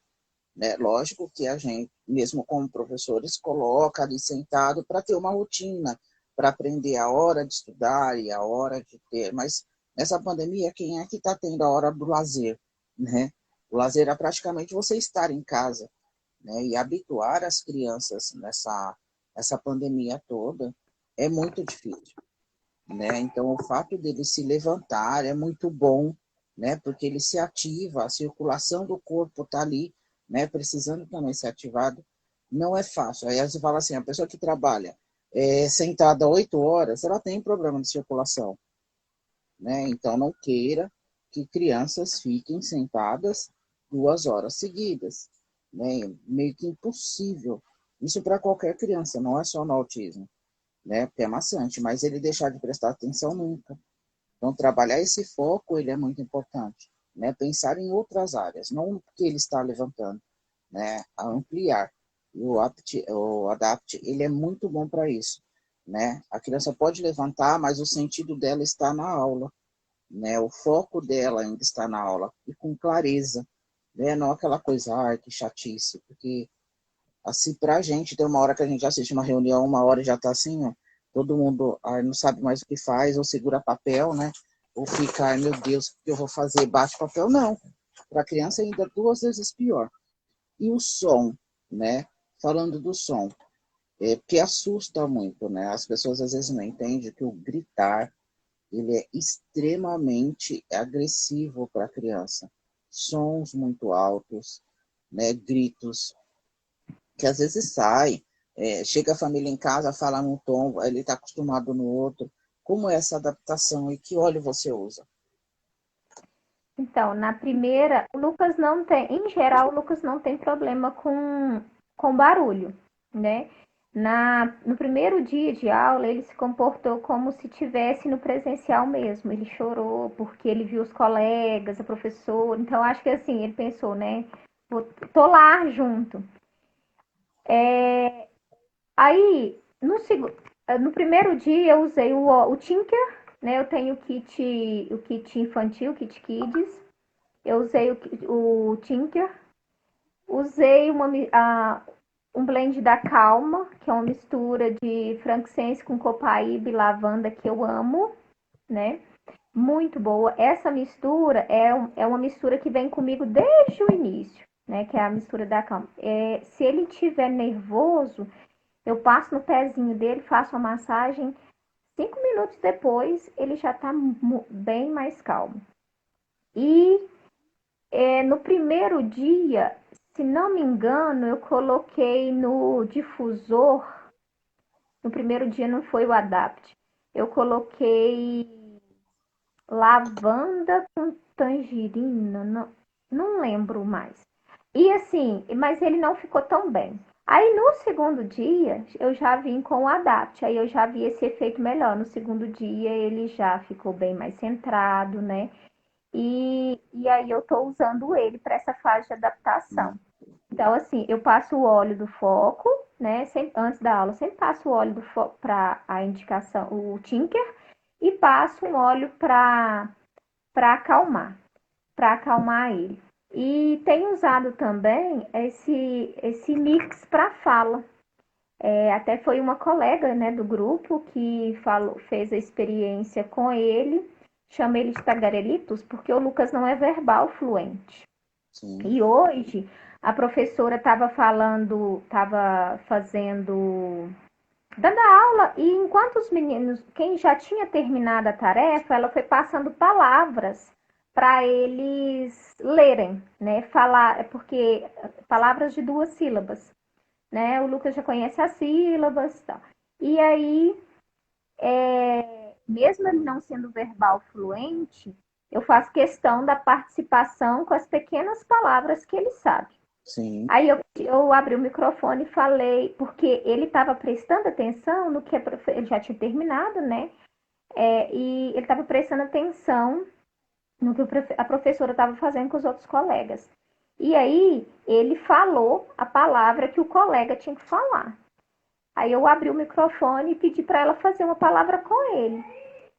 né? Lógico que a gente, mesmo como professores, coloca ali sentado para ter uma rotina, para aprender a hora de estudar e a hora de ter. Mas nessa pandemia, quem é que está tendo a hora do lazer, né? O lazer é praticamente você estar em casa, né? E habituar as crianças nessa pandemia toda é muito difícil, né? Então, o fato dele se levantar é muito bom, né? Porque ele se ativa, a circulação do corpo está ali, né? Precisando também ser ativado. Não é fácil. Aí você fala assim, a pessoa que trabalha sentada 8 horas, ela tem problema de circulação, né? Então, não queira que crianças fiquem sentadas 2 horas seguidas, né? Meio que impossível. Isso para qualquer criança, não é só no autismo, né? Porque é maçante, mas ele deixar de prestar atenção nunca. Então, trabalhar esse foco, ele é muito importante, né? Pensar em outras áreas, não o que ele está levantando, né? A ampliar. E o ADAPT, ele é muito bom para isso, né? A criança pode levantar, mas o sentido dela está na aula, né? O foco dela ainda está na aula e com clareza, né? Não aquela coisa, que chatice, porque assim, pra gente, tem uma hora que a gente assiste uma reunião, uma hora e já tá assim, ó, todo mundo não sabe mais o que faz, ou segura papel, né? Ou fica, ai meu Deus, o que eu vou fazer? Bate papel? Não. Para a criança ainda 2 vezes pior. E o som, né? Falando do som, porque assusta muito, né? As pessoas às vezes não entendem que o gritar, ele é extremamente agressivo para a criança. Sons muito altos, né? Gritos, que às vezes sai, chega a família em casa, fala num tom, ele está acostumado no outro. Como é essa adaptação e que óleo você usa? Então, na primeira, o Lucas não tem, em geral, o Lucas não tem problema com barulho, né? No primeiro dia de aula, ele se comportou como se tivesse no presencial mesmo. Ele chorou porque ele viu os colegas, a professora. Então, acho que assim, ele pensou, né? Tô lá junto. Aí, no primeiro dia, eu usei o Tinker, né? Eu tenho o kit infantil, o kit Kids. Eu usei o Tinker, usei um blend da Calma, que é uma mistura de frankincense com copaíba e lavanda que eu amo, né? Muito boa. Essa mistura é uma mistura que vem comigo desde o início, né? Que é a mistura da Calma. Se ele estiver nervoso, eu passo no pezinho dele, faço a massagem. 5 minutos depois, ele já está bem mais calmo. E no primeiro dia, se não me engano, eu coloquei no difusor. No primeiro dia não foi o Adapt. Eu coloquei lavanda com tangerina. Não, não lembro mais. E assim, mas ele não ficou tão bem. Aí no segundo dia, eu já vim com o Adapt. Aí eu já vi esse efeito melhor. No segundo dia, ele já ficou bem mais centrado, né? E aí eu tô usando ele para essa fase de adaptação. Então, assim, eu passo o óleo do foco, né? Antes da aula, eu sempre passo o óleo do foco para a indicação, o Tinker, e passo um óleo para acalmar ele. E tenho usado também esse mix para fala. Até foi uma colega, né, do grupo que fez a experiência com ele. Chamei ele de tagarelitos porque o Lucas não é verbal fluente. Sim. E hoje a professora estava falando, estava dando aula, e enquanto os meninos, quem já tinha terminado a tarefa, ela foi passando palavras para eles lerem, né? Falar, porque palavras de 2 sílabas, né? O Lucas já conhece as sílabas, tal. E aí, mesmo ele não sendo verbal fluente, eu faço questão da participação com as pequenas palavras que ele sabe. Sim. Aí eu abri o microfone e falei, porque ele estava prestando atenção no que ele já tinha terminado, né? E ele estava prestando atenção no que a professora estava fazendo com os outros colegas. E aí ele falou a palavra que o colega tinha que falar. Aí eu abri o microfone e pedi para ela fazer uma palavra com ele,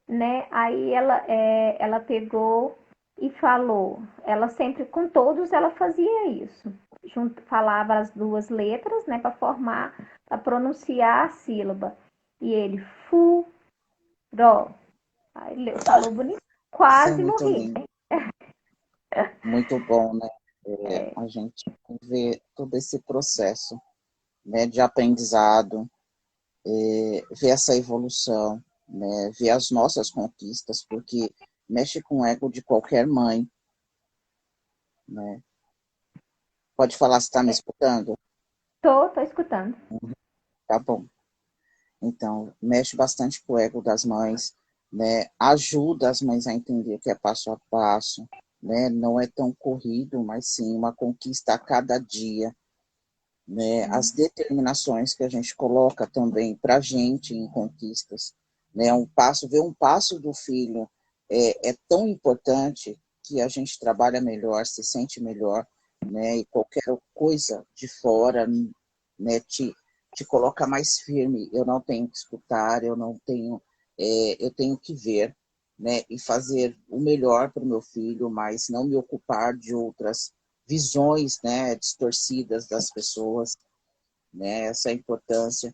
né? Aí ela pegou e falou. Ela sempre, com todos, ela fazia isso. Falava as 2 letras, né, para pronunciar a sílaba. E ele, furó. Aí ele falou bonito, Isso é quase muito morri. lindo, muito bom, né? A gente vê todo esse processo, né, de aprendizado, ver essa evolução, né, ver as nossas conquistas, porque mexe com o ego de qualquer mãe, né? Pode falar se está me escutando? Tô escutando. Tá bom. Então, mexe bastante com o ego das mães, né? Ajuda as mães a entender que é passo a passo, né? Não é tão corrido, mas sim uma conquista a cada dia, né? As determinações que a gente coloca também para a gente em conquistas, né? Ver um passo do filho é tão importante que a gente trabalha melhor, se sente melhor, né? E qualquer coisa de fora, né? Te coloca mais firme. Eu não tenho que escutar, eu não tenho, eu tenho que ver, né, e fazer o melhor para o meu filho, mas não me ocupar de outras visões, né, distorcidas das pessoas, né, essa é a importância.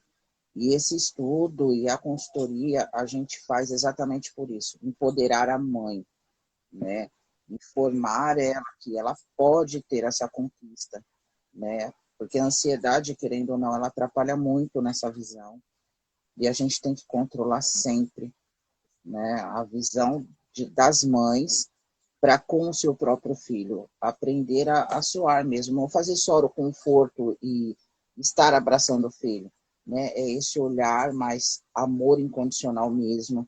E esse estudo e a consultoria a gente faz exatamente por isso, empoderar a mãe, né, informar ela que ela pode ter essa conquista, né, porque a ansiedade, querendo ou não, ela atrapalha muito nessa visão, e a gente tem que controlar sempre, né, a visão das mães para com o seu próprio filho, aprender a soar mesmo, não fazer só o conforto e estar abraçando o filho, né? É esse olhar mais amor incondicional mesmo,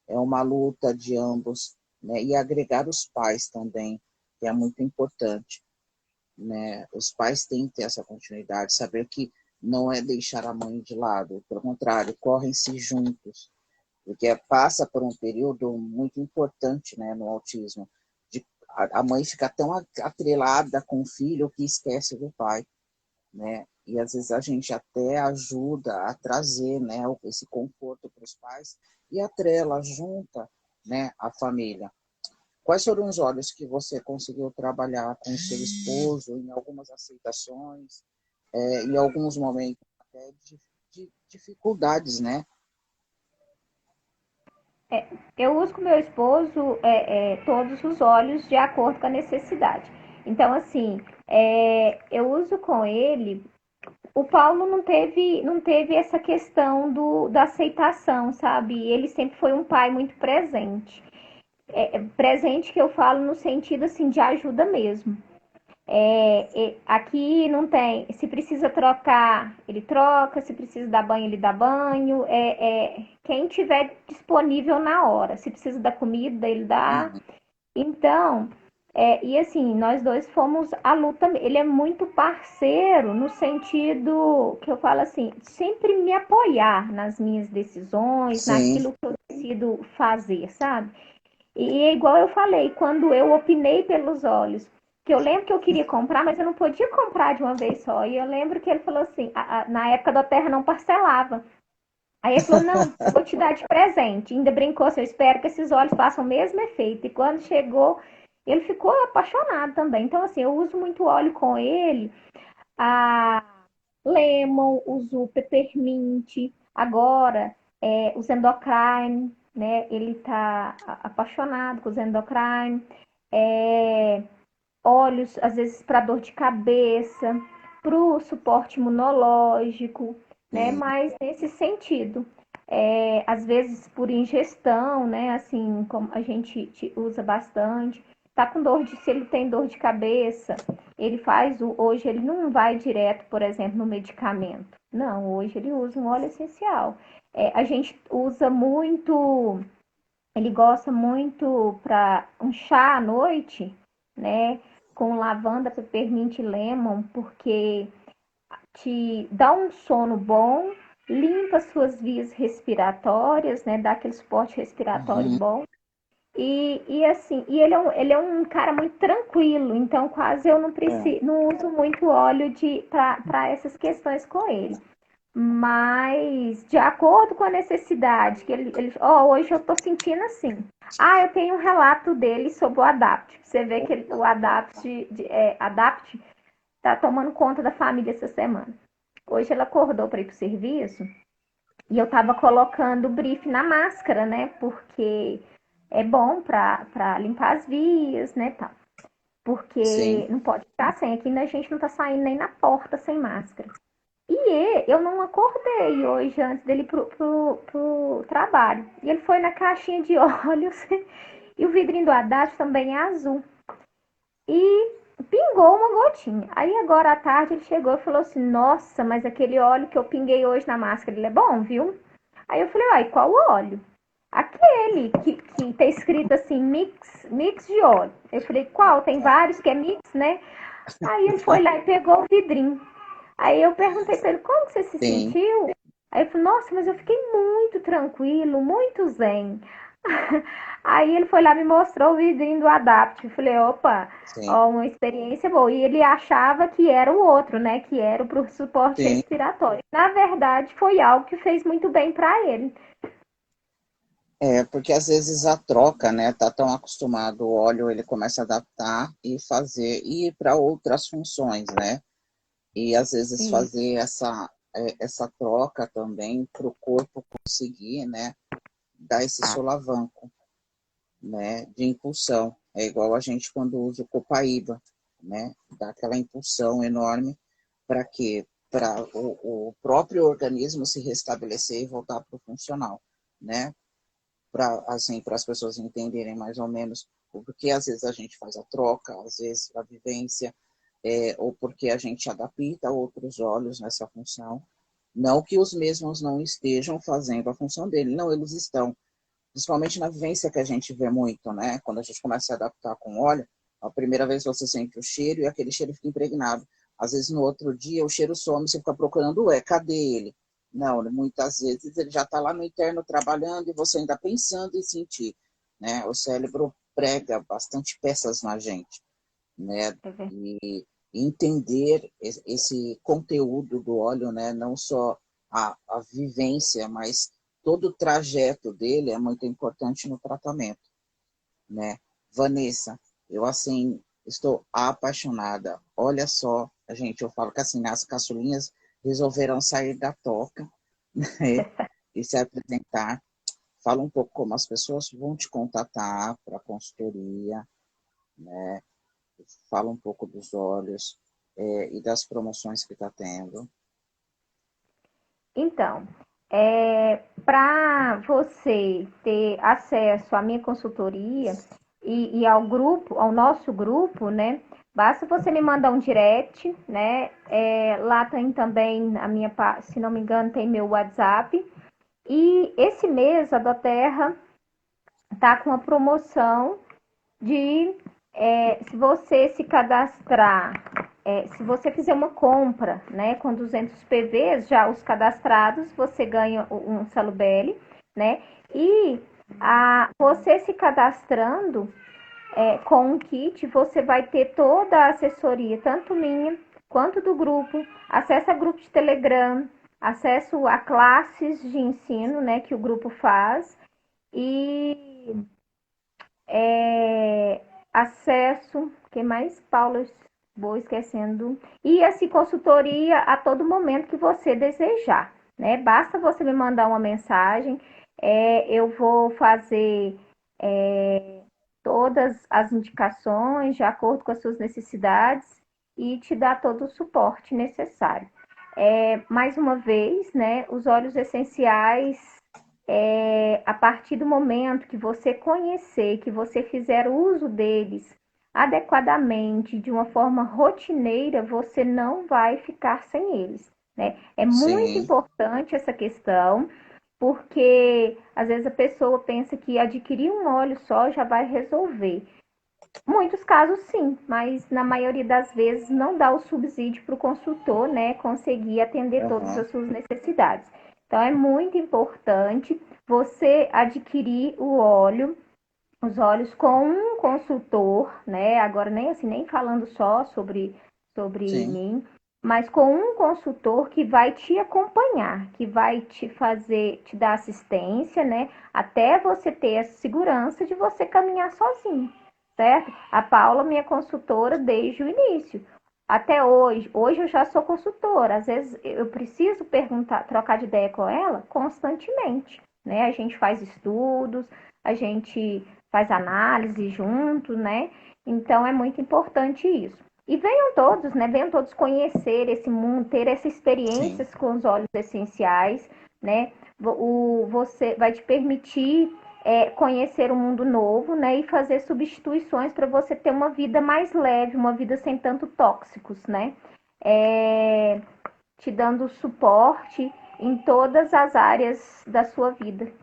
é uma luta de ambos, né? E agregar os pais também, que é muito importante, né? Os pais têm que ter essa continuidade, saber que não é deixar a mãe de lado, pelo contrário, correm-se juntos, porque passa por um período muito importante, né, no autismo, de a mãe fica tão atrelada com o filho que esquece do pai, né, e às vezes a gente até ajuda a trazer, né, esse conforto para os pais e atrela, junta, né, a família. Quais foram os olhos que você conseguiu trabalhar com o seu esposo em algumas aceitações, em alguns momentos até de dificuldades, né? Eu uso com meu esposo todos os óleos de acordo com a necessidade. Então, assim, eu uso com ele. O Paulo não teve essa questão da aceitação, sabe? Ele sempre foi um pai muito presente. Presente que eu falo no sentido assim de ajuda mesmo. Aqui não tem. Se precisa trocar, ele troca. Se precisa dar banho, ele dá banho. Quem tiver disponível na hora. Se precisa da comida, ele dá. Uhum. Então, e assim, nós dois fomos à luta. Ele é muito parceiro no sentido que eu falo assim, sempre me apoiar nas minhas decisões, Sim. naquilo que eu decido fazer, sabe? E é igual eu falei, quando eu opinei pelos olhos, que eu lembro que eu queria comprar, mas eu não podia comprar de uma vez só. E eu lembro que ele falou assim, na época da Terra não parcelava. Aí ele falou, não, vou te dar de presente. Ainda brincou assim, eu espero que esses olhos façam o mesmo efeito. E quando chegou, ele ficou apaixonado também. Então, assim, eu uso muito óleo com ele. A lemon, uso peppermint. Agora, os endocrine, né? Ele tá apaixonado com os endocrine. É, óleos, às vezes, para dor de cabeça, para o suporte imunológico, né? Sim. Mas nesse sentido. Às vezes por ingestão, né? Assim, como a gente usa bastante. Tá com dor de, se ele tem dor de cabeça, ele faz hoje ele não vai direto, por exemplo, no medicamento. Não, hoje ele usa um óleo essencial. A gente usa muito, ele gosta muito para um chá à noite, né? Com lavanda, peppermint e lemon, porque te dá um sono bom, limpa suas vias respiratórias, né? Dá aquele suporte respiratório Uhum. bom. E assim, ele é um cara muito tranquilo, então quase eu não É. preciso, não uso muito óleo para essas questões com ele. Mas de acordo com a necessidade, que hoje eu tô sentindo assim. Eu tenho um relato dele sobre o Adapt. Você vê que o Adapt tá tomando conta da família essa semana. Hoje ela acordou para ir pro serviço e eu tava colocando o brief na máscara, né? Porque é bom para limpar as vias, né, tal. Porque Sim. não pode ficar sem. Aqui a gente não tá saindo nem na porta sem máscara. Eu não acordei hoje antes dele ir pro trabalho. E ele foi na caixinha de óleos e o vidrinho do Haddad também é azul. E pingou uma gotinha. Aí agora à tarde ele chegou e falou assim: Nossa, mas aquele óleo que eu pinguei hoje na máscara, ele é bom, viu? Aí eu falei: Ai, qual óleo? Aquele que tá escrito assim, mix de óleo. Eu falei: Qual? Tem vários que é mix, né? Aí ele foi lá e pegou o vidrinho. Aí eu perguntei pra ele: Como que você se Sim. sentiu? Aí ele falou: Nossa, mas eu fiquei muito tranquilo, muito zen. Aí ele foi lá e me mostrou o vidrinho do Adapt. Eu falei: Opa, Sim. ó, uma experiência boa. E ele achava que era o outro, né? Que era pro suporte Sim. respiratório. Na verdade, foi algo que fez muito bem para ele. Porque às vezes a troca, né, tá tão acostumado, o óleo ele começa a adaptar e fazer, e ir para outras funções, né? E às vezes Isso. fazer essa troca também para o corpo conseguir, né, dar esse solavanco, né, de impulsão. É igual a gente quando usa o Copaíba, né, dá aquela impulsão enorme para quê? Para o próprio organismo se restabelecer e voltar para o funcional, né? Para assim, para as pessoas entenderem mais ou menos o porquê às vezes a gente faz a troca, às vezes a vivência, ou porque a gente adapta outros olhos nessa função. Não que os mesmos não estejam fazendo a função dele, não, eles estão. Principalmente na vivência que a gente vê muito, né? Quando a gente começa a se adaptar com óleo, a primeira vez você sente o cheiro e aquele cheiro fica impregnado. Às vezes no outro dia o cheiro some, você fica procurando, ué, cadê ele? Não, muitas vezes ele já está lá no interno trabalhando e você ainda pensando em sentir, né? O cérebro prega bastante peças na gente, né? É verdade. E entender esse conteúdo do óleo, né? Não só a vivência, mas todo o trajeto dele é muito importante no tratamento, né? Vanessa, eu assim estou apaixonada. Olha só, gente, eu falo que assim as caçulinhas resolveram sair da toca, né? E se apresentar. Fala um pouco como as pessoas vão te contatar para consultoria, né? Fala um pouco dos olhos e das promoções que está tendo. Então, para você ter acesso à minha consultoria e ao grupo, ao nosso grupo, né? Basta você me mandar um direct, né? Lá tem também se não me engano, tem meu WhatsApp. E esse mês a Doterra tá com uma promoção de se você se cadastrar, se você fizer uma compra, né, com 200 PVs, já os cadastrados, você ganha um Salubele, né? E você se cadastrando com um kit, você vai ter toda a assessoria, tanto minha quanto do grupo, acesso a grupo de Telegram, acesso a classes de ensino, né, que o grupo faz e acesso, que mais, Paula? Vou esquecendo. E assim, consultoria a todo momento que você desejar, né? Basta você me mandar uma mensagem, eu vou fazer todas as indicações de acordo com as suas necessidades e te dar todo o suporte necessário. Mais uma vez, né, os óleos essenciais, a partir do momento que você conhecer, que você fizer uso deles adequadamente, de uma forma rotineira, você não vai ficar sem eles, né? É muito Sim, importante essa questão, porque às vezes a pessoa pensa que adquirir um óleo só já vai resolver. Muitos casos sim, mas na maioria das vezes não dá o subsídio para o consultor, né, conseguir atender todas uhum, as suas necessidades. Então é muito importante você adquirir os óleos com um consultor, né? Agora nem assim, nem falando só sobre sim, mim, mas com um consultor que vai te acompanhar, que vai te fazer, te dar assistência, né? Até você ter a segurança de você caminhar sozinho, certo? A Paula, minha consultora desde o início. Até hoje, hoje eu já sou consultora. Às vezes eu preciso perguntar, trocar de ideia com ela constantemente, né? A gente faz estudos, a gente faz análise junto, né? Então é muito importante isso. E venham todos, né? Venham todos conhecer esse mundo, ter essas sim. experiências com os óleos essenciais, né? Você vai te permitir conhecer um mundo novo, né? E fazer substituições para você ter uma vida mais leve, uma vida sem tanto tóxicos, né? É, te dando suporte em todas as áreas da sua vida.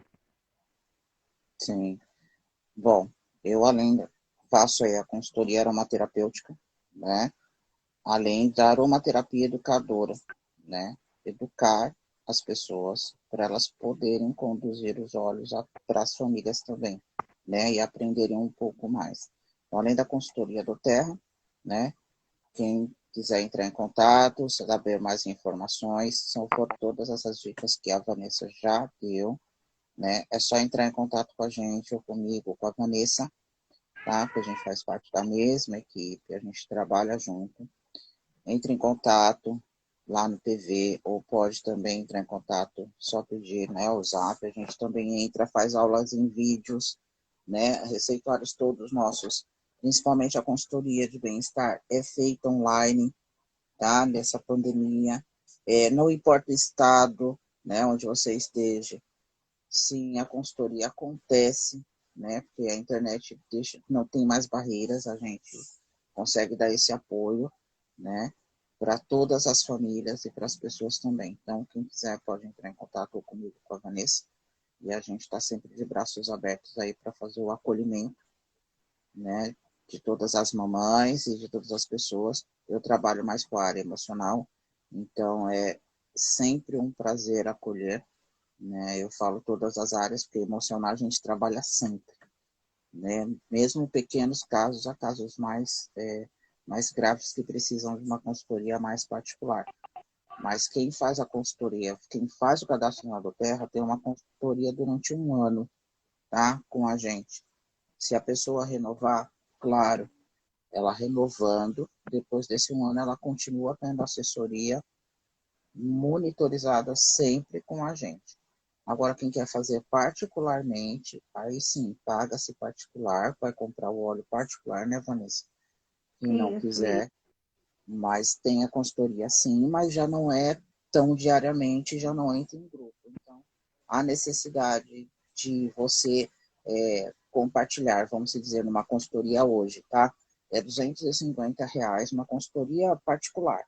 Sim. Bom, eu além faço aí a consultoria aromaterapêutica, né? Além da aromaterapia educadora, né? Educar as pessoas para elas poderem conduzir os olhos para as famílias também, né? E aprenderem um pouco mais. Então, além da consultoria do Terra, né? Quem quiser entrar em contato, saber mais informações, são por todas essas dicas que a Vanessa já deu, né? É só entrar em contato com a gente, ou comigo, ou com a Vanessa, tá? Porque a gente faz parte da mesma equipe, a gente trabalha junto. Entre em contato lá no TV, ou pode também entrar em contato, só pedir, né, o Zap, a gente também entra, faz aulas em vídeos, né, receituários todos nossos, principalmente a consultoria de bem-estar, é feita online, tá, nessa pandemia, não importa o estado, né, onde você esteja, sim, a consultoria acontece, né, porque a internet não tem mais barreiras, a gente consegue dar esse apoio, né, para todas as famílias e para as pessoas também. Então, quem quiser pode entrar em contato comigo, com a Vanessa, e a gente está sempre de braços abertos aí para fazer o acolhimento, né, de todas as mamães e de todas as pessoas. Eu trabalho mais com a área emocional, então é sempre um prazer acolher, né? Eu falo todas as áreas, porque emocional a gente trabalha sempre, né? Mesmo pequenos casos, há casos mais graves que precisam de uma consultoria mais particular. Mas quem faz a consultoria, quem faz o cadastro na Terra, tem uma consultoria durante um ano, tá? Com a gente. Se a pessoa renovar, claro, ela renovando, depois desse um ano ela continua tendo assessoria monitorizada sempre com a gente. Agora, quem quer fazer particularmente, aí sim, paga-se particular, vai comprar o óleo particular, né, Vanessa? Quem não Isso. quiser, mas tem a consultoria sim, mas já não é tão diariamente, já não entra em grupo. Então, há necessidade de você compartilhar, vamos dizer, numa consultoria hoje, tá? É R$ 250 uma consultoria particular,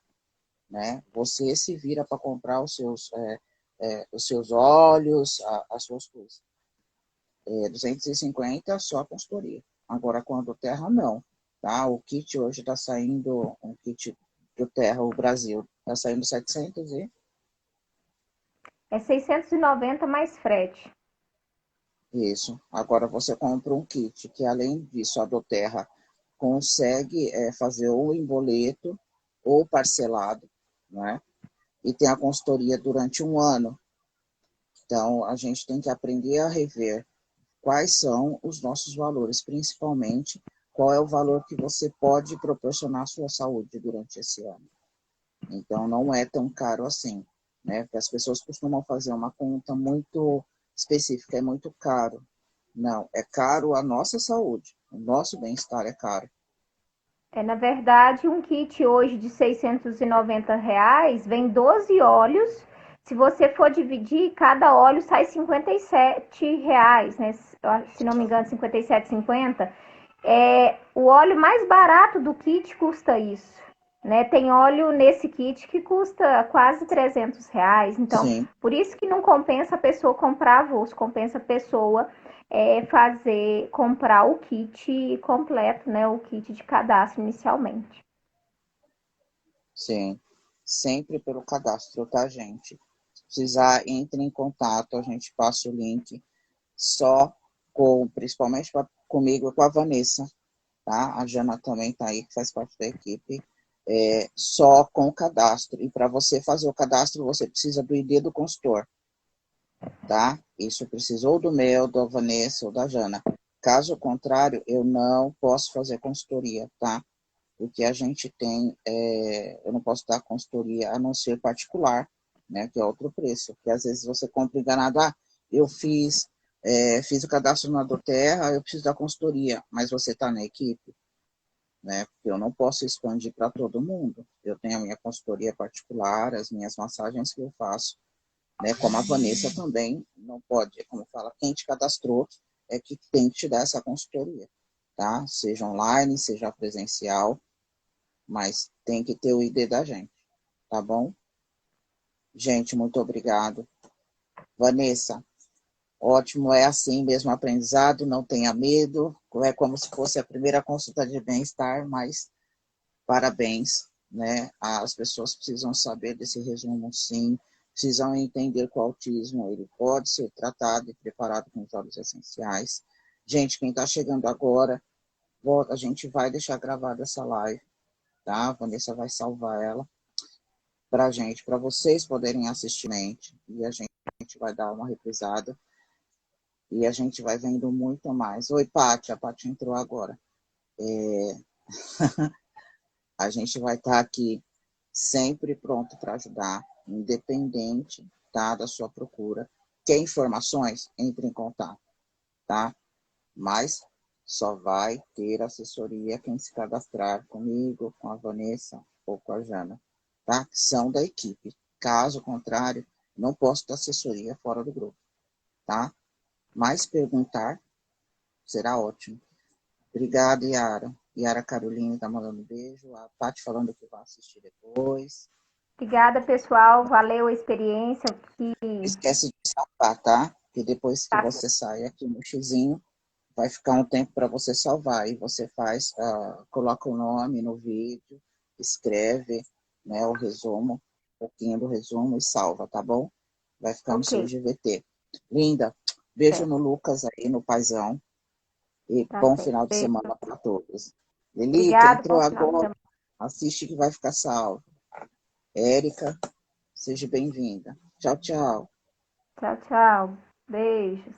né? Você se vira para comprar os seus óleos, as suas coisas. 250 só a consultoria. Agora, quando Terra, não. Tá? O kit hoje está saindo, um kit do Terra, o Brasil, está saindo 700 e... É 690 mais frete. Isso. Agora você compra um kit que, além disso, a do Terra consegue fazer ou em boleto ou parcelado, né? E tem a consultoria durante um ano. Então, a gente tem que aprender a rever quais são os nossos valores, principalmente qual é o valor que você pode proporcionar à sua saúde durante esse ano. Então, não é tão caro assim, né? Porque as pessoas costumam fazer uma conta muito específica, é muito caro. Não, é caro a nossa saúde, o nosso bem-estar é caro. Na verdade, um kit hoje de R$ 690 vem 12 óleos. Se você for dividir, cada óleo sai R$ 57, né? Se não me engano, 57,50. O óleo mais barato do kit custa isso. Né? Tem óleo nesse kit que custa quase R$ 300. Então, Sim, por isso que não compensa a pessoa comprar avulso, compensa a pessoa comprar o kit completo, né? O kit de cadastro inicialmente. sim. Sempre pelo cadastro, tá, gente? Se precisar, entre em contato, a gente passa o link só principalmente comigo e com a Vanessa, tá? A Jana também está aí, que faz parte da equipe, só com o cadastro. E para você fazer o cadastro, você precisa do ID do consultor, tá? Isso precisou do meu, da Vanessa ou da Jana. Caso contrário, eu não posso fazer consultoria, tá? Porque a gente tem, eu não posso dar consultoria a não ser particular, né? Que é outro preço. Porque às vezes você compra enganado, eu fiz o cadastro na Doterra, eu preciso da consultoria, mas você está na equipe, né? Porque eu não posso expandir para todo mundo. Eu tenho a minha consultoria particular, as minhas massagens que eu faço, né? Como a Vanessa também não pode, como fala, quem te cadastrou é que tem que te dar essa consultoria, tá? Seja online, seja presencial, mas tem que ter o ID da gente, tá bom? Gente, muito obrigado. Vanessa, ótimo, é assim mesmo aprendizado, não tenha medo, é como se fosse a primeira consulta de bem-estar, mas parabéns, né? As pessoas precisam saber desse resumo, sim, precisam entender que o autismo ele pode ser tratado e preparado com os óleos essenciais. Gente, quem está chegando agora, a gente vai deixar gravada essa live, tá? A Vanessa vai salvar ela para a gente, para vocês poderem assistir, e a gente vai dar uma reprisada. E a gente vai vendo muito mais. Oi, Pátia, a Pátia entrou agora. A gente vai estar aqui sempre pronto para ajudar, independente, tá, da sua procura. Quer informações? Entre em contato, tá? Mas só vai ter assessoria quem se cadastrar comigo, com a Vanessa ou com a Jana, tá? Que são da equipe. Caso contrário, não posso dar assessoria fora do grupo, tá? Mas perguntar será ótimo. Obrigada, Yara. Yara Carolina está mandando um beijo. A Paty falando que vai assistir depois. Obrigada, pessoal. Valeu a experiência. Que Esquece de salvar, tá? Que depois que tá você sai aqui no xizinho, vai ficar um tempo para você salvar. E você faz, coloca o nome no vídeo, escreve, né, o resumo, um pouquinho do resumo e salva, tá bom? Vai ficar no seu ok. IGVT. Linda, beijo Certo. no Lucas aí, no paizão. E Tá bom certo. final de Beijo. semana para todos. Lelita, Obrigada. entrou Bom final de agora. semana. Assiste que vai ficar salvo. Érica, seja bem-vinda. Tchau, tchau. Tchau, tchau. Beijos.